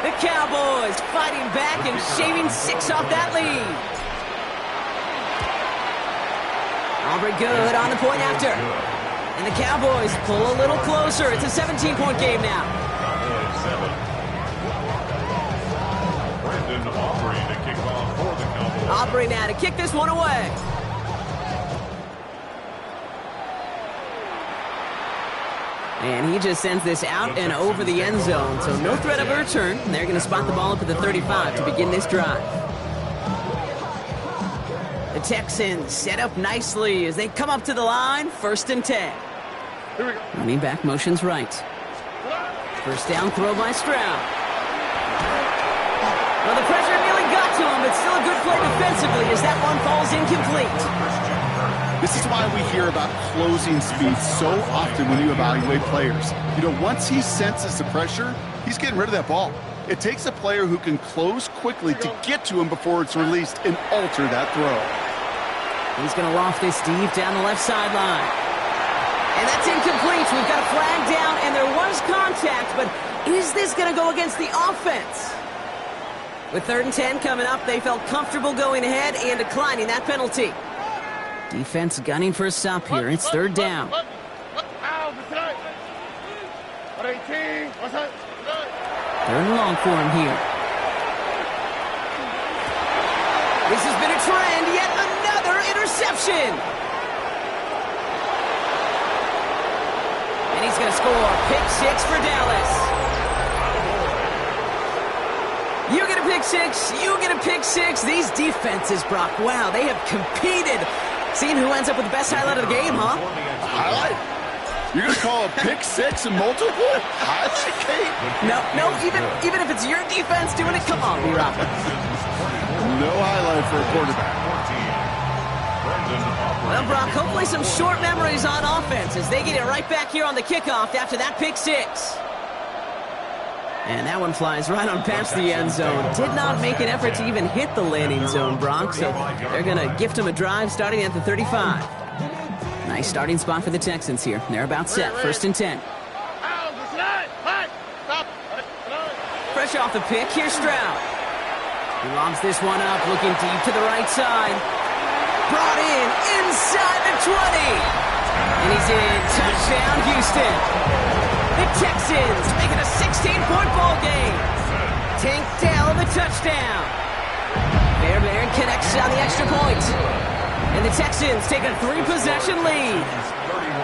The Cowboys fighting back and shaving 6 off that lead. Aubrey good on the point after. And the Cowboys pull a little closer. It's a 17-point game now. Cowboys 7. Brandon Aubrey to kick off for the Cowboys. Aubrey now to kick this one away. And he just sends this out and over the end zone. So no threat of a return. And they're going to spot the ball up at the 35 to begin this drive. The Texans set up nicely as they come up to the line. 1st and 10. Running back motions right. 1st down throw by Stroud. Well, the pressure nearly got to him, but still a good play defensively as that one falls incomplete. This is why we hear about closing speed so often when you evaluate players. You know, once he senses the pressure, he's getting rid of that ball. It takes a player who can close quickly to get to him before it's released and alter that throw. He's going to loft this deep down the left sideline. And that's incomplete. We've got a flag down, and there was contact, but is this going to go against the offense? With 3rd and 10 coming up, they felt comfortable going ahead and declining that penalty. Defense gunning for a stop here. It's 3rd down. Third and long for him here. This has been a trend. Yet another interception. And he's going to score. Pick 6 for Dallas. You get a pick 6. You get a pick 6. These defenses, Brock, wow, they have competed. Seeing who ends up with the best highlight of the game, huh? Highlight? You're going to call a pick 6 and multiple? Highlight, Kate? No, even if it's your defense doing it, come on, B-Rock. No highlight for a quarterback. Well, Brock, hopefully some short memories on offense as they get it right back here on the kickoff after that pick 6. And that one flies right on past the end zone. Did not make an effort to even hit the landing zone, Brock, so they're going to gift him a drive starting at the 35. Nice starting spot for the Texans here. They're about set. 1st and 10. Fresh off the pick, here's Stroud. He lobs this one up, looking deep to the right side. Brought in inside the 20. And he's in. Touchdown, Houston. The Texans make it a 16-point ball game. Tank Dell the touchdown. Fairbairn connects on the extra point. And the Texans take a 3-possession lead. 31.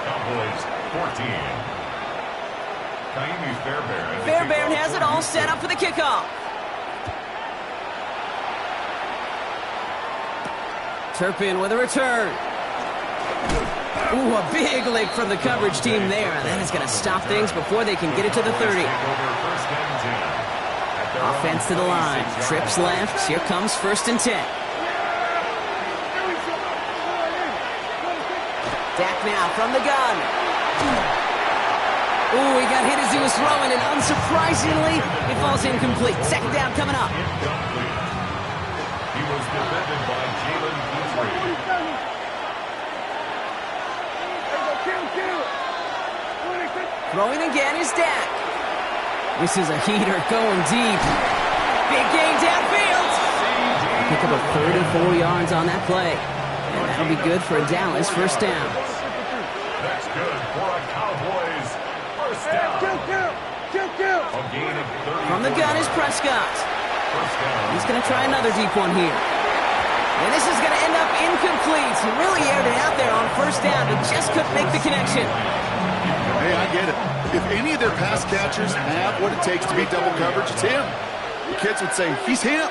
Cowboys 14. Fairbairn has it all set up for the kickoff. Turpin with a return. Ooh, a big lick from the coverage team there. That is going to stop things before they can get it to the 30. Offense to the line. Trips left. Here comes 1st and 10. Dak now from the gun. Ooh, he got hit as he was throwing, and unsurprisingly, it falls incomplete. 2nd down coming up. He was defended by Jalen Petrie. Throwing again is Dak. This is a heater going deep. Big gain downfield. Pick up a 34 yards on that play. And that'll be good for a Dallas 1st down. That's good for a Cowboys 1st down. A gain of 30. From the gun is Prescott. He's going to try another deep one here. And this is going to end up incomplete. He really aired it out there on 1st down, but just couldn't make the connection. Hey, I get it. If any of their pass catchers have what it takes to beat double coverage, it's him. The kids would say, he's him.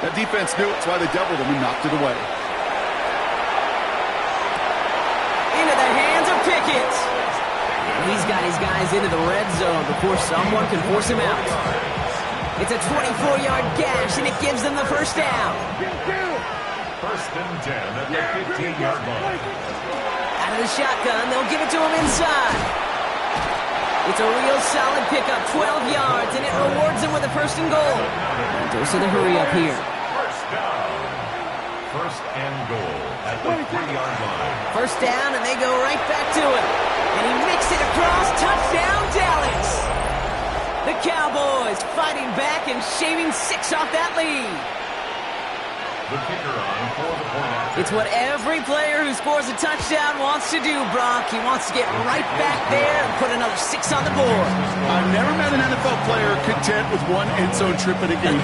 That defense knew it. That's why they doubled him and knocked it away. Into the hands of Pickett. And he's got his guys into the red zone before someone can force him out. It's a 24-yard gash, and it gives them the 1st down. 1st and 10 at the 15-yard line. Out of the shotgun, they'll give it to him inside. It's a real solid pickup, 12 yards, and it rewards him with a 1st and goal. Dose of the hurry up here. 1st down. 1st and goal at the 3-yard line. 1st down, and they go right back to it. And he makes it across. Touchdown, Dallas. The Cowboys fighting back and shaving 6 off that lead. The kicker on for the point after. It's what every player who scores a touchdown wants to do, Brock. He wants to get right back there and put another 6 on the board. I've never met an NFL player content with one end zone trip in a game.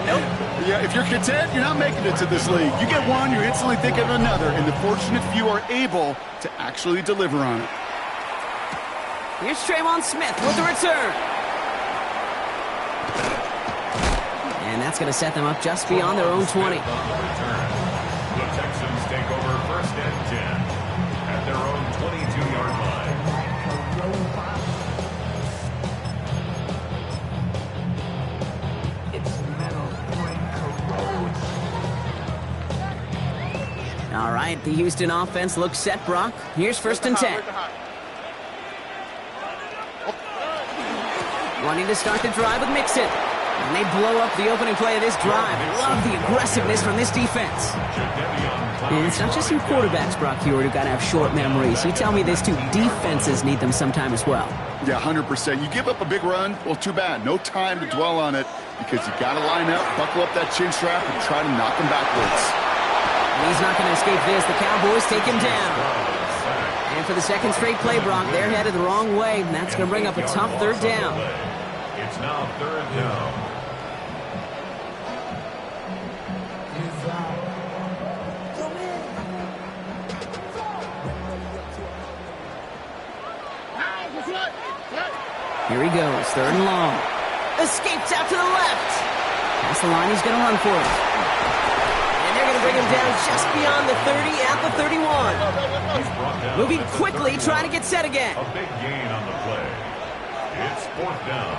Nope. Yeah, if you're content, you're not making it to this league. You get one, you're instantly thinking of another, and the fortunate few are able to actually deliver on it. Here's Trayvon Smith with the return. And that's going to set them up just beyond their own 20. The Texans take over 1st and 10 at their own 22-yard line. All right, the Houston offense looks set, Brock. Here's 1st and 10. Wanting to start the drive with Mixon. And they blow up the opening play of this drive. Love the aggressiveness from this defense. And it's not just your quarterbacks, Brock Hewitt, who got to have short memories. You tell me this too. Defenses need them sometime as well. Yeah, 100%. You give up a big run, well, too bad. No time to dwell on it because you got to line up, buckle up that chin strap, and try to knock him backwards. He's not going to escape this. The Cowboys take him down. And for the second straight play, Brock, they're headed the wrong way, and that's going to bring up a tough 3rd down. It's now 3rd down. Here he goes, 3rd and long. Escapes out to the left. That's the line, he's going to run for it. And they're going to bring him down just beyond the 30 at the 31. Moving quickly, trying to get set again. A big gain on the play. It's 4th down.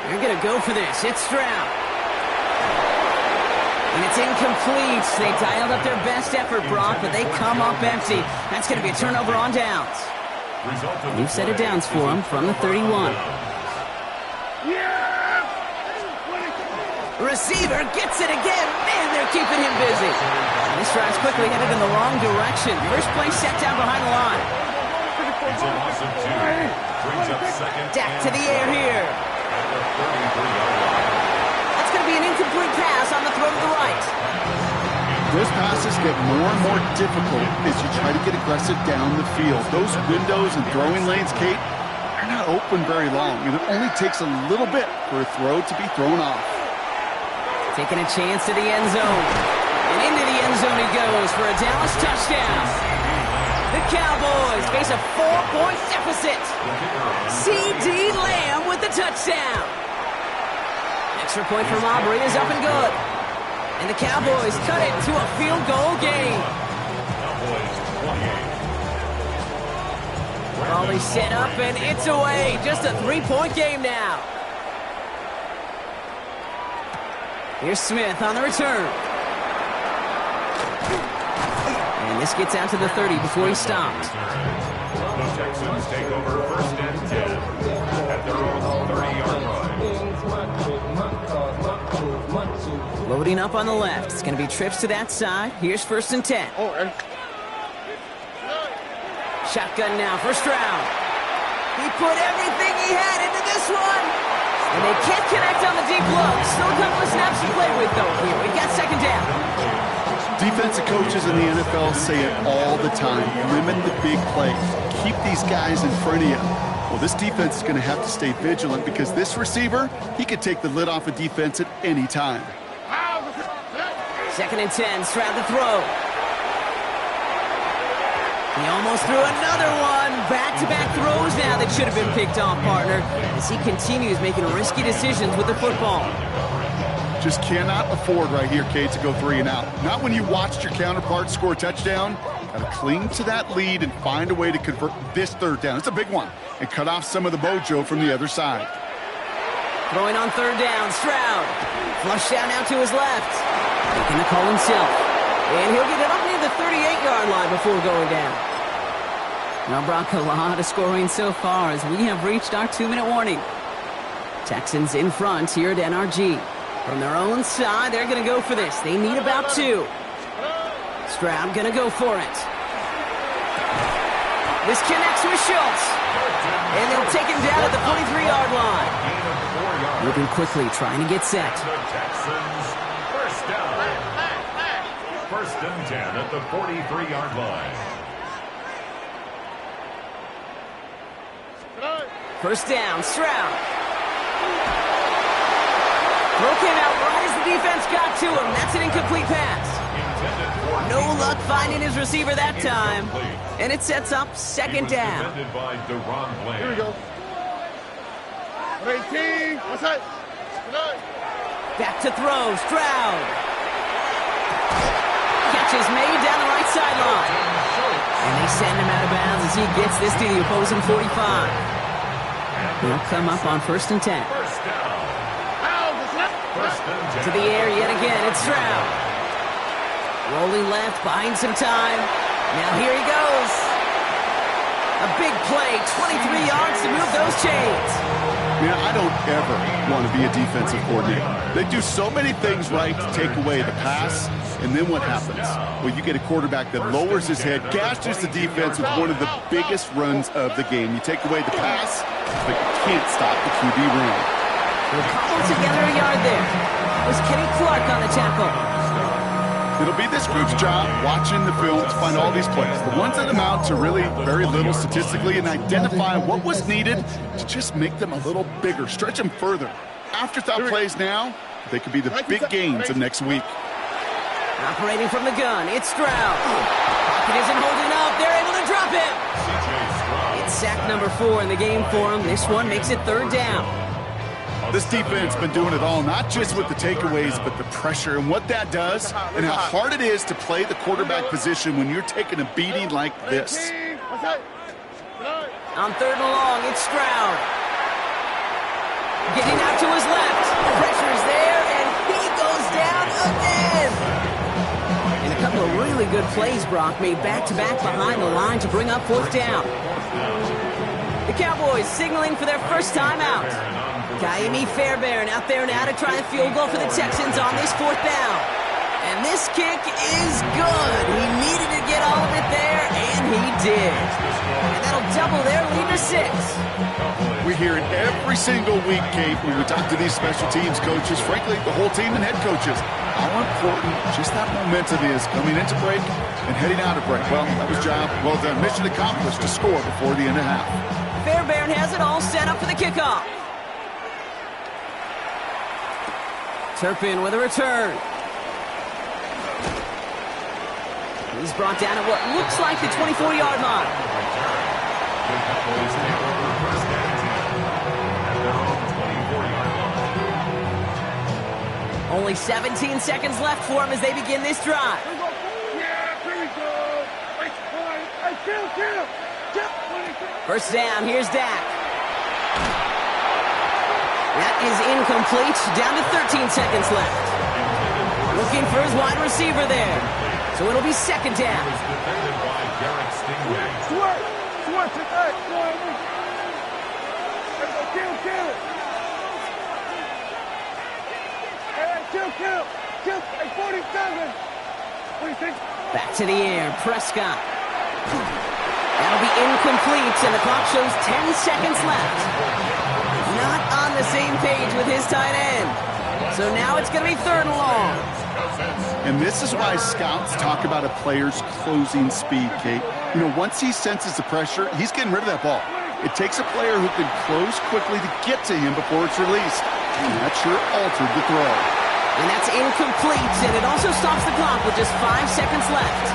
They're going to go for this. It's Stroud. And it's incomplete. They dialed up their best effort, Brock, but they come up empty. That's going to be a turnover on downs. We've set it downs for him from the 31. Receiver gets it again. Man, they're keeping him busy. And this drive's quickly headed in the wrong direction. First play set down behind the line. It's a loss of 2. Brings up 2nd. Dak to the air here. That's going to be an incomplete pass on the throw to the right. Those passes get more and more difficult as you try to get aggressive down the field. Those windows and throwing lanes, Kate, they're not open very long. It only takes a little bit for a throw to be thrown off. Taking a chance to the end zone. And into the end zone he goes for a Dallas touchdown. The Cowboys face a 4-point deficit. C.D. Lamb with the touchdown. Extra point from Aubrey is up and good. And the Cowboys cut it to a field goal game. Raleigh set up and it's away. Just a 3-point game now. Here's Smith on the return. And this gets out to the 30 before he stopped. The Texans take over 1st and 10 at their own 30-yard line. Loading up on the left. It's going to be trips to that side. Here's 1st and 10. Shotgun now for Stroud. He put everything he had into this one. And they can't connect on the deep look. Still a couple of snaps to play with, though. Here, we got 2nd down. Defensive coaches in the NFL say it all the time. Limit the big play. Keep these guys in front of you. Well, this defense is going to have to stay vigilant because this receiver, he could take the lid off a defense at any time. 2nd and 10, Stroud to throw. He almost threw another one. Back-to-back throws now that should have been picked off, partner, as he continues making risky decisions with the football. Just cannot afford right here, Kate, to go 3 and out. Not when you watched your counterpart score a touchdown. Got to cling to that lead and find a way to convert this 3rd down. It's a big one. And cut off some of the mojo from the other side. Throwing on 3rd down, Stroud. Flush down now to his left. Making the call himself. And he'll get it up near the 38-yard line before going down. Now, Brock, a lot of scoring so far as we have reached our 2-minute warning. Texans in front here at NRG. From their own side, they're going to go for this. They need about 2. Stroud going to go for it. This connects with Schultz. And they'll take him down at the 43-yard line. Moving quickly, trying to get set. The Texans, 1st down. 1st and 10 at the 43-yard line. 1st down, Stroud. Throw came out right as the defense got to him. That's an incomplete pass. No luck finding his receiver that time. And it sets up 2nd down. Here we go. 18. What's that? Back to throw, Stroud. Catch is made down the right sideline. And they send him out of bounds as he gets this to the opposing 45. He'll come up on 1st and 10. To the air yet again, it's Stroud. Rolling left, buying some time. Now here he goes. A big play, 23 yards to move those chains. Man, I don't ever want to be a defensive coordinator. They do so many things right to take away the pass, and then what happens? Well, you get a quarterback that lowers his head, gashes the defense with one of the biggest runs of the game. You take away the pass, but you can't stop the QB run. We'll cobble together a yard there. It was Kenny Clark on the tackle. It'll be this group's job watching the film to find all these plays. The ones that amount to really very little statistically and identify what was needed to just make them a little bigger, stretch them further. Afterthought plays now, they could be the big gains of next week. Operating from the gun, it's Stroud. Pocket isn't holding up. They're able to drop him. It's sack number 4 in the game for him. This one makes it 3rd down. This defense been doing it all, not just with the takeaways, but the pressure and what that does and how hard it is to play the quarterback position when you're taking a beating like this. On 3rd and long, it's Stroud. Getting out to his left. Pressure's there, and he goes down again. And a couple of really good plays, Brock, made back-to-back behind the line to bring up 4th down. The Cowboys signaling for their first time out. Kaimi Fairbairn out there now to try a field goal for the Texans on this 4th down. And this kick is good. He needed to get all of it there, and he did. And that'll double their lead to 6. We hear it every single week, Kate, when we talk to these special teams coaches, frankly, the whole team and head coaches, how important just that momentum is coming into break and heading out of break. Well, that was job well done. Mission accomplished to score before the end of half. Fairbairn has it all set up for the kickoff. Turpin with a return. He's brought down at what looks like the 24-yard line. Only 17 seconds left for him as they begin this drive. First down, here's Dak. That is incomplete. Down to 13 seconds left. Looking for his wide receiver there. So it'll be 2nd down. Back to the air, Prescott. That'll be incomplete, and the clock shows 10 seconds left. Not on the same page with his tight end. So now it's going to be 3rd and long. And this is why scouts talk about a player's closing speed, Kate. You know, once he senses the pressure, he's getting rid of that ball. It takes a player who can close quickly to get to him before it's released. And that sure altered the throw. And that's incomplete, and it also stops the clock with just 5 seconds left.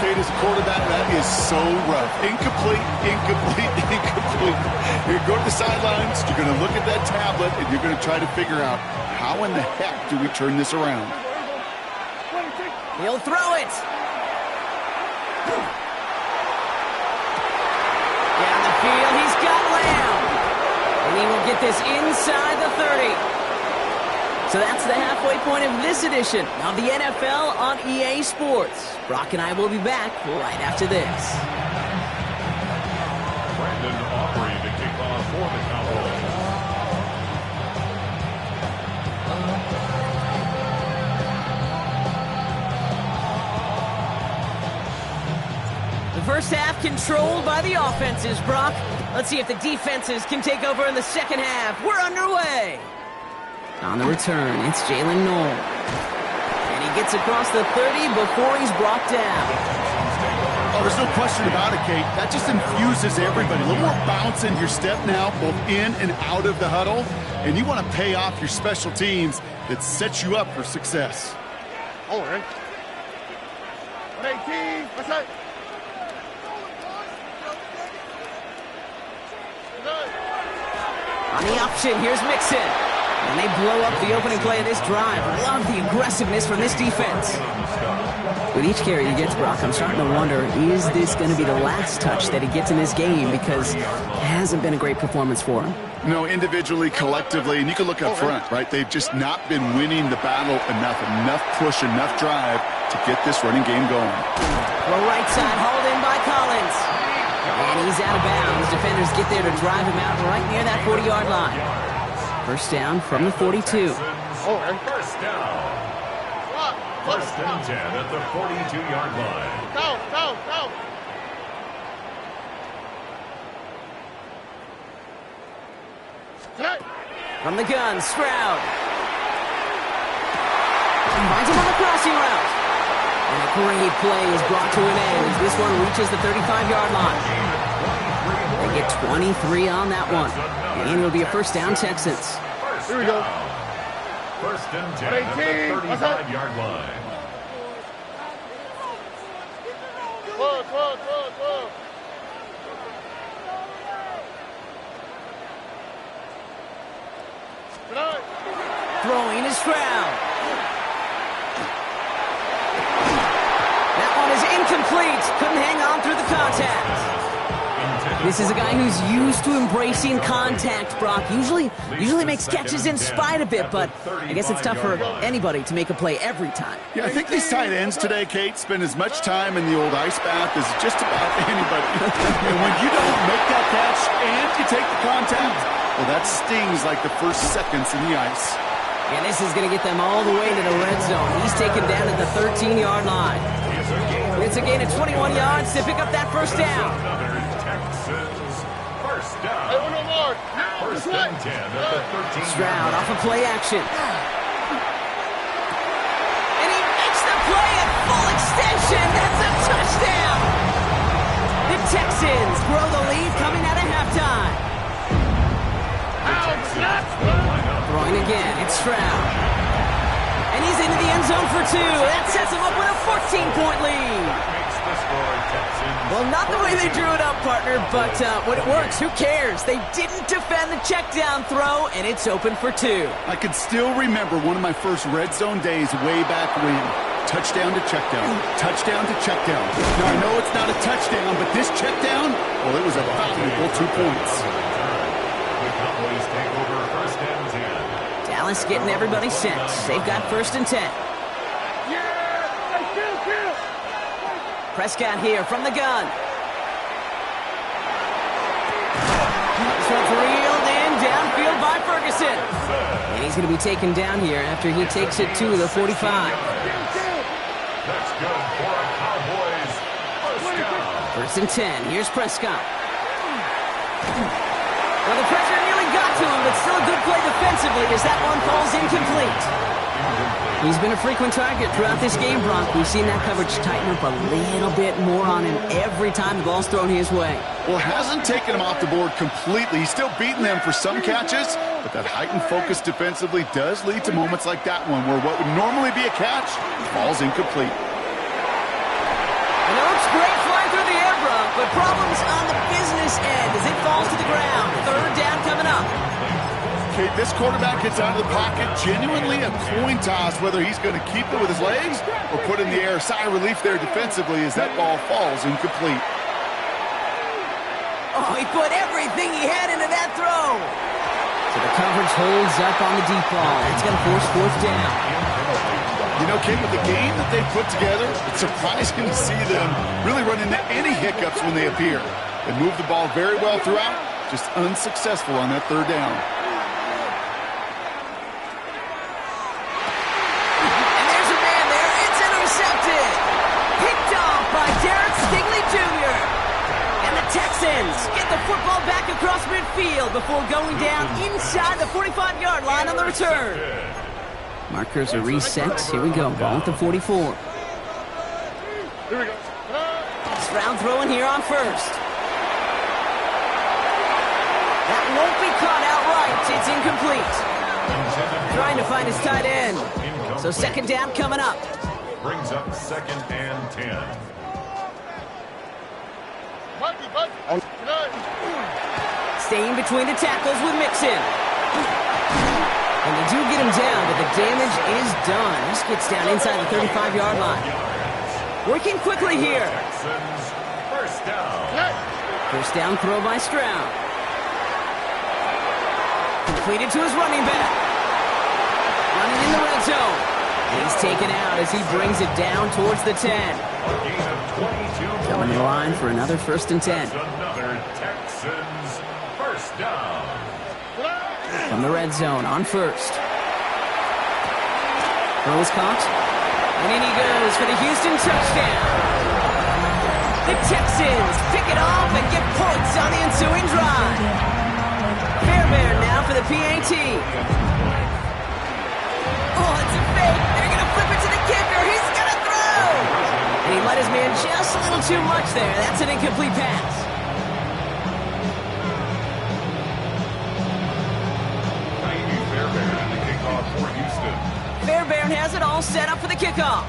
Kate, as a quarterback, that is so rough. Incomplete, incomplete, incomplete. You're going to the sidelines, you're going to look at that tablet, and you're going to try to figure out how in the heck do we turn this around. He'll throw it. Down the field, he's got Lamb. And he will get this inside the 30. So that's the halfway point of this edition of the NFL on EA Sports. Brock and I will be back right after this. Brandon Aubrey to kick off for the Cowboys. The first half controlled by the offenses, Brock. Let's see if the defenses can take over in the second half. We're underway. On the return, it's Jalen Noel. And he gets across the 30 before he's brought down. Oh, there's no question about it, Kate. That just infuses everybody. A little more bounce in your step now, both in and out of the huddle. And you want to pay off your special teams that sets you up for success. All right. 118. What's that? On the option, here's Mixon. And they blow up the opening play of this drive. Love the aggressiveness from this defense. With each carry he gets, Brock, I'm starting to wonder, is this going to be the last touch that he gets in this game? Because it hasn't been a great performance for him. No, individually, collectively, and you can look up front, right? They've just not been winning the battle enough push, enough drive to get this running game going. Well, right side hauled in by Collins. And he's out of bounds. Defenders get there to drive him out right near that 40-yard line. First down from the 42. First down. First and 10 at the 42-yard line. Go. From the gun, Stroud. Finds him on the crossing route. And a great play is brought to an end as this one reaches the 35-yard line. They get 23 on that one. And it'll be a first down, Texans. Here we go. First and 10 at the 35-yard line. Whoa. Throwing is Stroud. That one is incomplete. Couldn't hang on through the contact. This is a guy who's used to embracing contact, Brock. Usually makes catches in spite of it, but I guess it's tough for anybody to make a play every time. Yeah, I think these tight ends today, Kate, spend as much time in the old ice bath as just about anybody. And when you don't make that catch and you take the contact, well, that stings like the first seconds in the ice. And this is going to get them all the way to the red zone. He's taken down at the 13-yard line. It's a gain of 21 yards to pick up that first down. First down. First and 10 at the 13. Stroud off of play action. And he makes the play at full extension. That's a touchdown. The Texans grow the lead coming out of halftime. Throwing again, it's Stroud. And he's into the end zone for two. That sets him up with a 14-point lead. Well, not the way they drew it up, partner, but when it works, who cares? They didn't defend the check down throw, and it's open for two. I can still remember one of my first red zone days way back when. Touchdown to check down. Touchdown to check down. Now, I know it's not a touchdown, but this check down, well, it was a valuable 2 points. The Cowboys take over first and 10. Dallas getting everybody set. They've got first and 10. Prescott here from the gun. This one's reeled in downfield by Ferguson. And he's going to be taken down here after he takes it to the 45. That's good for a Cowboys first down. First and 10. Here's Prescott. Well, the pressure nearly got to him, but still a good play defensively as that one falls incomplete. He's been a frequent target throughout this game, Brock. We've seen that coverage tighten up a little bit more on him every time the ball's thrown his way. Well, it hasn't taken him off the board completely. He's still beating them for some catches, but that heightened focus defensively does lead to moments like that one where what would normally be a catch falls incomplete. And it looks great flying through the air, Brock, but problems on the business end as it falls to the ground. Third down coming up. Okay, this quarterback gets out of the pocket, genuinely a coin toss whether he's going to keep it with his legs or put in the air. Sigh of relief there defensively as that ball falls incomplete. Oh, he put everything he had into that throw. So the coverage holds up on the deep ball. It's going to force fourth down. You know, Kate, with the game that they put together, it's surprising to see them really run into any hiccups when they appear. They move the ball very well throughout, just unsuccessful on that third down. Texans get the football back across midfield before going down inside the 45-yard line on the return. Markers are reset. Here we go. Ball at the 44. Here we go. Stroud throwing here on first. That won't be caught outright. It's incomplete. Trying to find his tight end. So second down coming up. Brings up second and 10. Staying between the tackles with Mixon. And they do get him down, but the damage is done. Just gets down inside the 35-yard line. Working quickly here. Texans, first down. First down throw by Stroud. Completed to his running back. Running in the red zone. And he's taken out as he brings it down towards the 10. Coming to the line for another 1st and 10. Another Texans, first down. From the red zone on first. Throws caught. And in he goes for the Houston touchdown. The Texans pick it off and get points on the ensuing drive. Fairbairn now for the PAT. Oh, it's a fake. They're going to flip it to the kicker. He's going to throw. And he let his man just a little too much there. That's an incomplete pass. Fairbairn, the kickoff for Houston. Fairbairn has it all set up for the kickoff.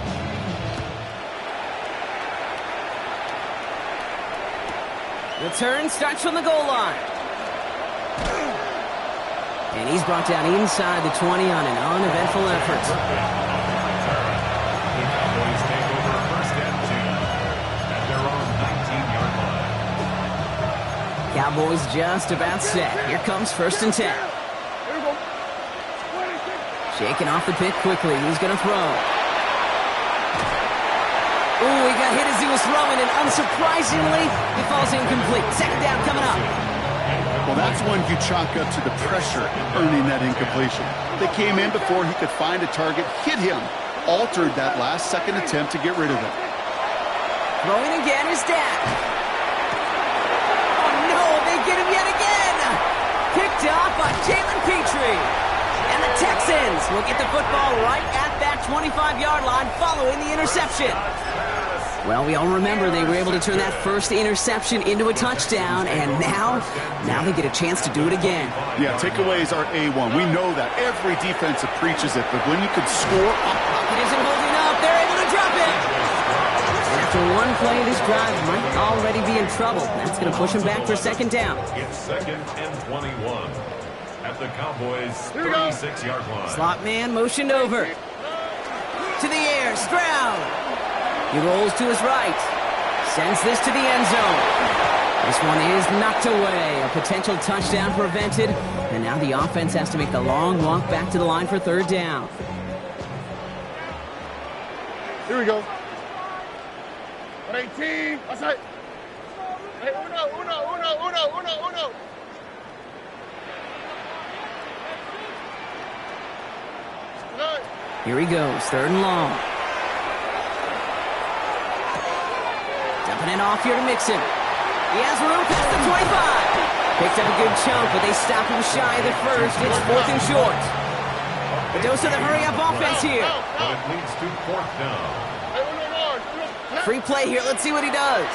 Return starts from the goal line. And he's brought down inside the 20 on an uneventful effort. The Cowboys take over first and 10 at their own 19-yard line. Cowboys just about set. Here comes 1st and 10. Shaking off the pick quickly. He's going to throw. Ooh, he got hit as he was throwing, and unsurprisingly, he falls incomplete. Second down coming up. Well, that's one you chalk up to the pressure earning that incompletion. They came in before he could find a target, hit him, altered that last-second attempt to get rid of it. Throwing again is Dak. Oh, no, they get him yet again. Picked off by Jalen Petrie. And the Texans will get the football right at that 25-yard line following the interception. Well, we all remember they were able to turn that first interception into a touchdown, and now they get a chance to do it again. Yeah, takeaways are A1. We know that. Every defensive preaches it, but when you can score... It isn't holding up. They're able to drop it. And after one play, this drive might already be in trouble. That's going to push him back for second down. It's 2nd and 21 at the Cowboys' 36-yard line. Slot man motioned over. To the air, Stroud. He rolls to his right. Sends this to the end zone. This one is knocked away. A potential touchdown prevented. And now the offense has to make the long walk back to the line for 3rd down. Here we go. 18. Outside. Hey, uno. Here he goes, 3rd and long. Dumping it off here to Mixon. He has room past the 25. Picked up a good chunk, but they stop him shy of the first. It's 4th and short. A dose of the hurry-up offense here. But it leads to 4th down. Free play here. Let's see what he does.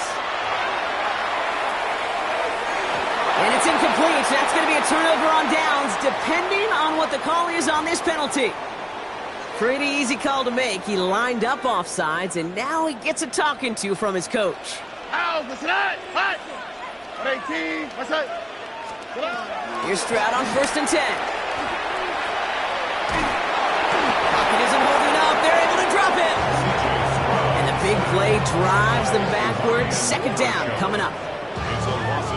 And it's incomplete. That's going to be a turnover on downs, depending on what the call is on this penalty. Pretty easy call to make. He lined up offsides, and now he gets a talking to from his coach. Here's Stroud on 1st and 10. Pocket isn't holding up. They're able to drop it. And the big play drives them backwards. Second down coming up.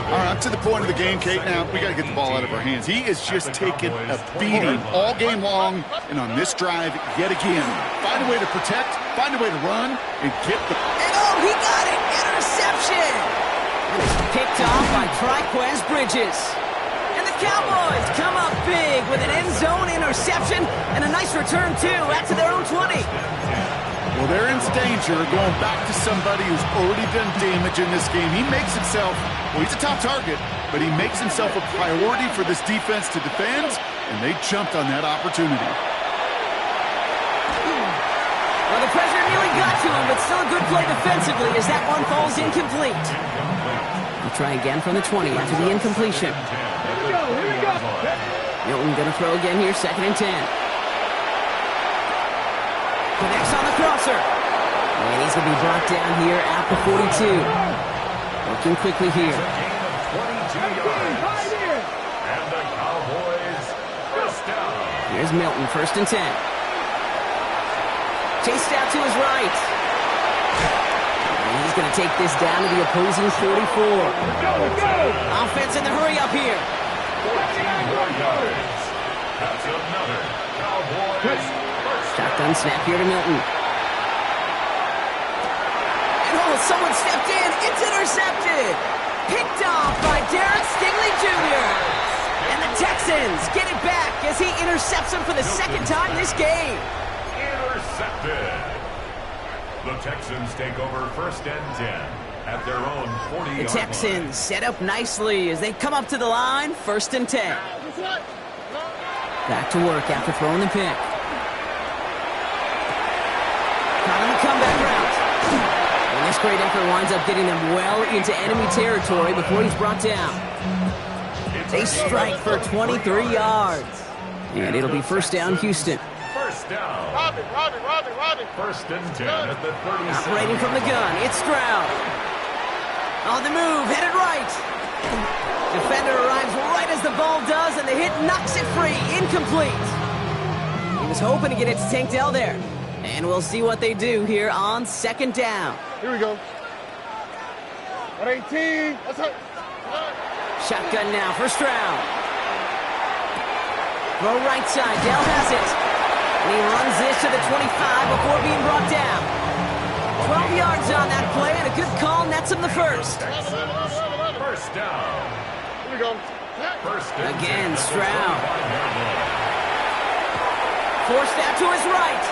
All right, up to the point of the game, Kate. Now, we got to get the ball out of our hands. He is just taking a beating all game long, and on this drive, yet again. Find a way to protect, find a way to run, and get the... And oh, he got it! Interception! And it's picked off by Triquez Bridges. And the Cowboys come up big with an end zone interception and a nice return, too, out to their own 20. Well, they're in danger going back to somebody who's already done damage in this game. He makes himself, well, he's a top target, but he makes himself a priority for this defense to defend, and they jumped on that opportunity. Well, the pressure nearly got to him, but still a good play defensively as that one falls incomplete. We'll try again from the 20 after the incompletion. Here we go. Milton going to throw again here, 2nd and 10. Connects on the crosser. And he's going to be brought down here at the 42. Working quickly here. 22 yards. And the Cowboys first down. Here's Here's Milton, 1st and 10. Chased out to his right. And he's going to take this down to the opposing 44. Go! Offense in the hurry up here. 14 more yards. That's another Cowboys first. Shotgun snap here to Milton. And someone stepped in. It's intercepted. Picked off by Derek Stingley Jr. And the Texans get it back as he intercepts him for the second time this game. Intercepted. The Texans take over 1st and 10 at their own 40-yard The Texans set up nicely as they come up to the line, 1st and 10. Back to work after throwing the pick. Caught on the comeback route. And this great effort winds up getting them well into enemy territory before he's brought down. They strike for 23 yards. And it'll be 1st down, Houston. First down. Robbie. 1st and 10 at the 36. Operating from the gun, it's Stroud. On the move, headed right. Defender arrives right as the ball does, and the hit knocks it free. Incomplete. He was hoping to get it to Tank Dell there. And we'll see what they do here on 2nd down. Here we go. 118. Let's go. Shotgun now for Stroud. Throw right side, Dell has it. And he runs this to the 25 before being brought down. 12 yards on that play, and a good call nets him the first. First down. Here we go. First and Again, 10 Stroud. Forced out to his right.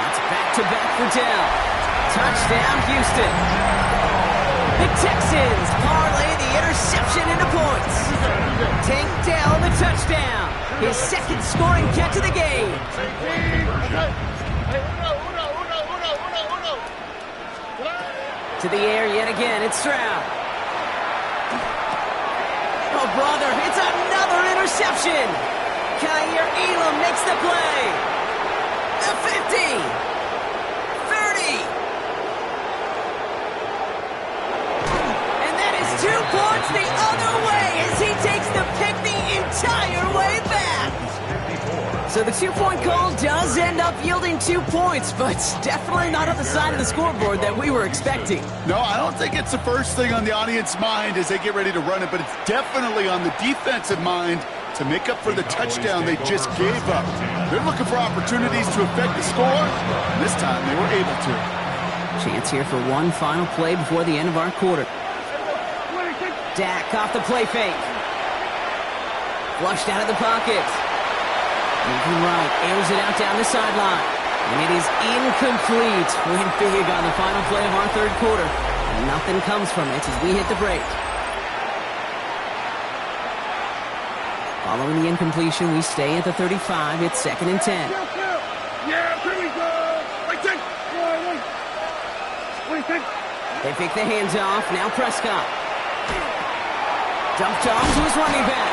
That's back-to-back for Dell. Touchdown, Houston. The Texans parlay the interception into points. Tank Dell the touchdown. His 2nd scoring catch of the game. To the air yet again, it's Stroud. Oh, brother, it's another interception. Kaiir Elam makes the play. The 50. 30. And that is 2 points the other way as he takes the pick the entire way back. So the 2-point call does end up yielding 2 points, but definitely not on the side of the scoreboard that we were expecting. No, I don't think it's the first thing on the audience mind as they get ready to run it, but it's definitely on the defensive mind to make up for the touchdown they just gave up. They're looking for opportunities to affect the score, and this time they were able to. Chance here for one final play before the end of our quarter. Dak off the play fake. Flushed out of the pocket. Moving right, airs it out down the sideline. And it is incomplete. Went big on the final play of our 3rd quarter. And nothing comes from it as we hit the break. Following the incompletion, we stay at the 35. It's 2nd and 10. Yeah, here we go. Wait. They pick the hands off. Now Prescott. Dumped off to his running back.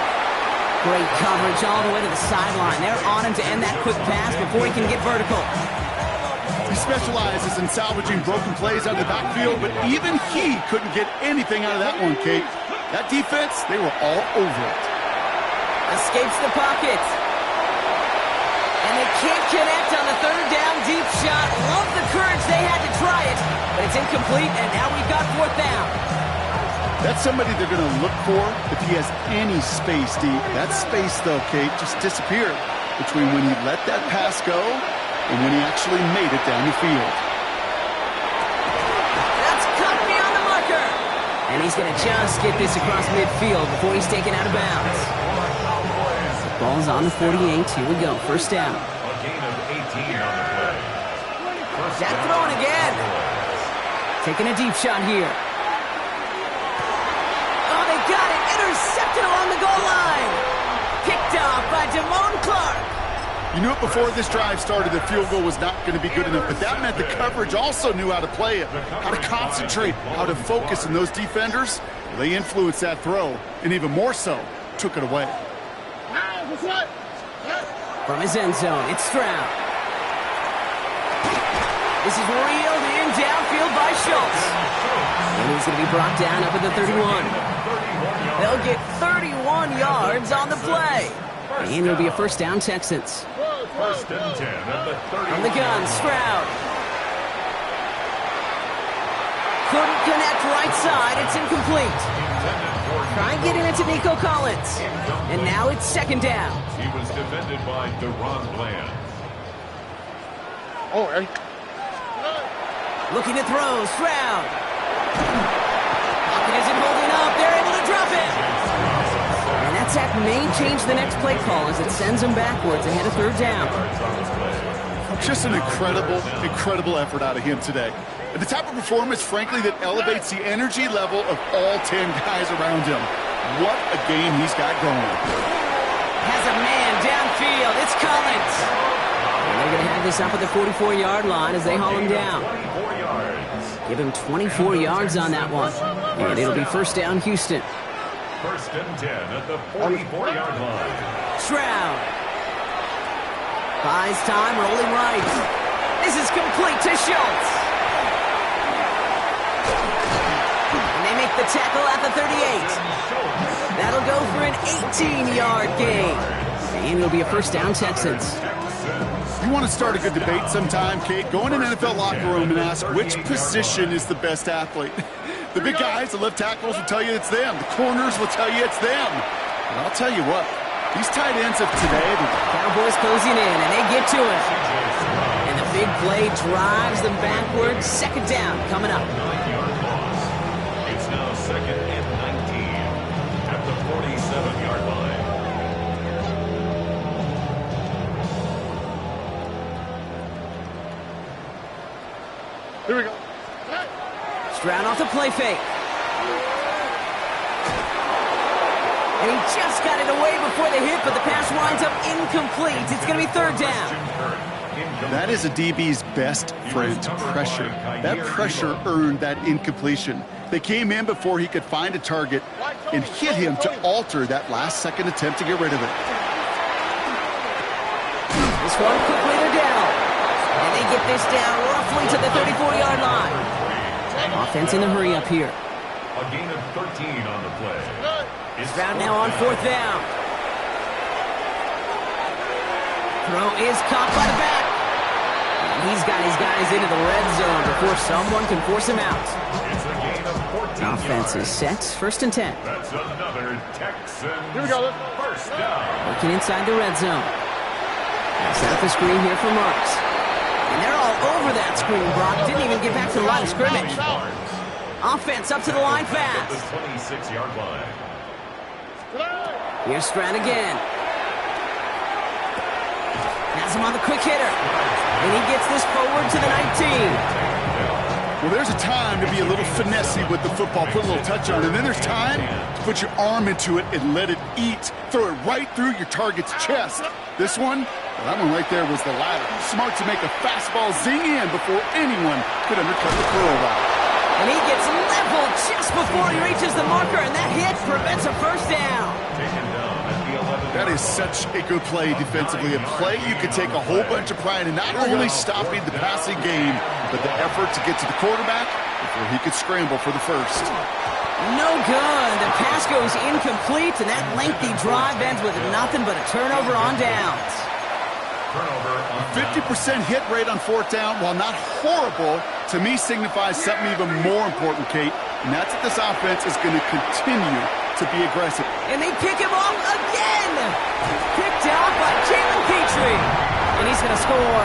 Great coverage all the way to the sideline. They're on him to end that quick pass before he can get vertical. He specializes in salvaging broken plays out of the backfield, but even he couldn't get anything out of that one, Kate. That defense, they were all over it. Escapes the pocket. And they can't connect on the 3rd down deep shot. Love the courage they had to try it, but it's incomplete, and now we've got 4th down. That's somebody they're going to look for if he has any space deep. That space, though, Kate, just disappeared between when he let that pass go and when he actually made it down the field. That's cut beyond the marker. And he's going to just get this across midfield before he's taken out of bounds. The ball's on the 48. Here we go. 1st down. A gain of 18 on the play. Jack throwing again. Taking a deep shot here. Oh, they got it. Intercepted along the goal line. Picked off by Damone Clark. You knew it before this drive started that field goal was not going to be good enough, but that meant the coverage also knew how to play it, how to concentrate, how to focus, and those defenders, they influenced that throw, and even more so, took it away. From his end zone, it's Stroud. This is reeled in downfield by Schultz. And he's going to be brought down up at the 31. They'll get 31 yards on the play. And it'll be a first down, Texans. First and 10 at the 30. From the gun, Stroud. Couldn't connect right side. It's incomplete. Try and get it into Nico Collins. And now it's second down. He was defended by Deron Bland. Oh, hey. Looking to throw, Stroud. Pocket isn't holding up. They're able to drop it. And that sack may change the next play call as it sends them backwards ahead of third down. Just an incredible effort out of him today. And the type of performance, frankly, that elevates the energy level of all 10 guys around him. What a game he's got going. Has a man downfield. It's Collins. And they're going to have this up at the 44-yard line as they haul him down. Give him 24 yards on that one. And it'll be first down, Houston. First and 10 at the 44-yard line. Stroud. Buys time, rolling right. This is complete to Schultz. And they make the tackle at the 38. That'll go for an 18-yard gain. And it'll be a first down, Texans. You want to start a good debate sometime, Kate? Go in an NFL locker room and ask which position is the best athlete. The big guys, the left tackles will tell you it's them. The corners will tell you it's them. And I'll tell you what, these tight ends of today, the Cowboys closing in, and they get to it. And the big play drives them backwards. Second down coming up. 9-yard loss. It's now second and 19 at the 47-yard line. Here we go. Stroud off the play fake. And he just got it away before the hit, but the pass winds up incomplete. It's going to be third down. That is a DB's best friend, pressure. That pressure earned that incompletion. They came in before he could find a target and hit him to alter that last-second attempt to get rid of it. This one quickly, they're down. And they get this down roughly to the 34-yard line. Offense in a hurry up here. A gain of 13 on the play. Stroud now on fourth down. Throw is caught by the back. And he's got his guys into the red zone before someone can force him out. It's a gain of 14 Offense is set. First and 10. That's another Texans Here we go. first down. Working inside the red zone. Set up the screen here for Marks. And they're all over that screen, Brock. Didn't even get back to the line of scrimmage. Offense up to the line fast. The 26-yard line. Here's Stroud again. Has him on the quick hitter. And he gets this forward to the 19. Well, there's a time to be a little finessey with the football, put a little touch on it. And then there's time to put your arm into it and let it eat. Throw it right through your target's chest. This one, well, that one right there was the latter. Smart to make a fastball zing in before anyone could undercut the curl route. And he gets leveled just before he reaches the marker, and that hit prevents a first down. Taken down at the 11. That is such a good play defensively. A play you could take a whole bunch of pride in not only stopping the passing game, but the effort to get to the quarterback before he could scramble for the first. No good. The pass goes incomplete, and that lengthy drive ends with nothing but a turnover on downs. Turnover on 50% hit rate on fourth down, while not horrible, to me signifies something even more important, Kate, and that's that this offense is going to continue to be aggressive. And they pick him off again. Picked out by Jalen Petrie. And he's going to score.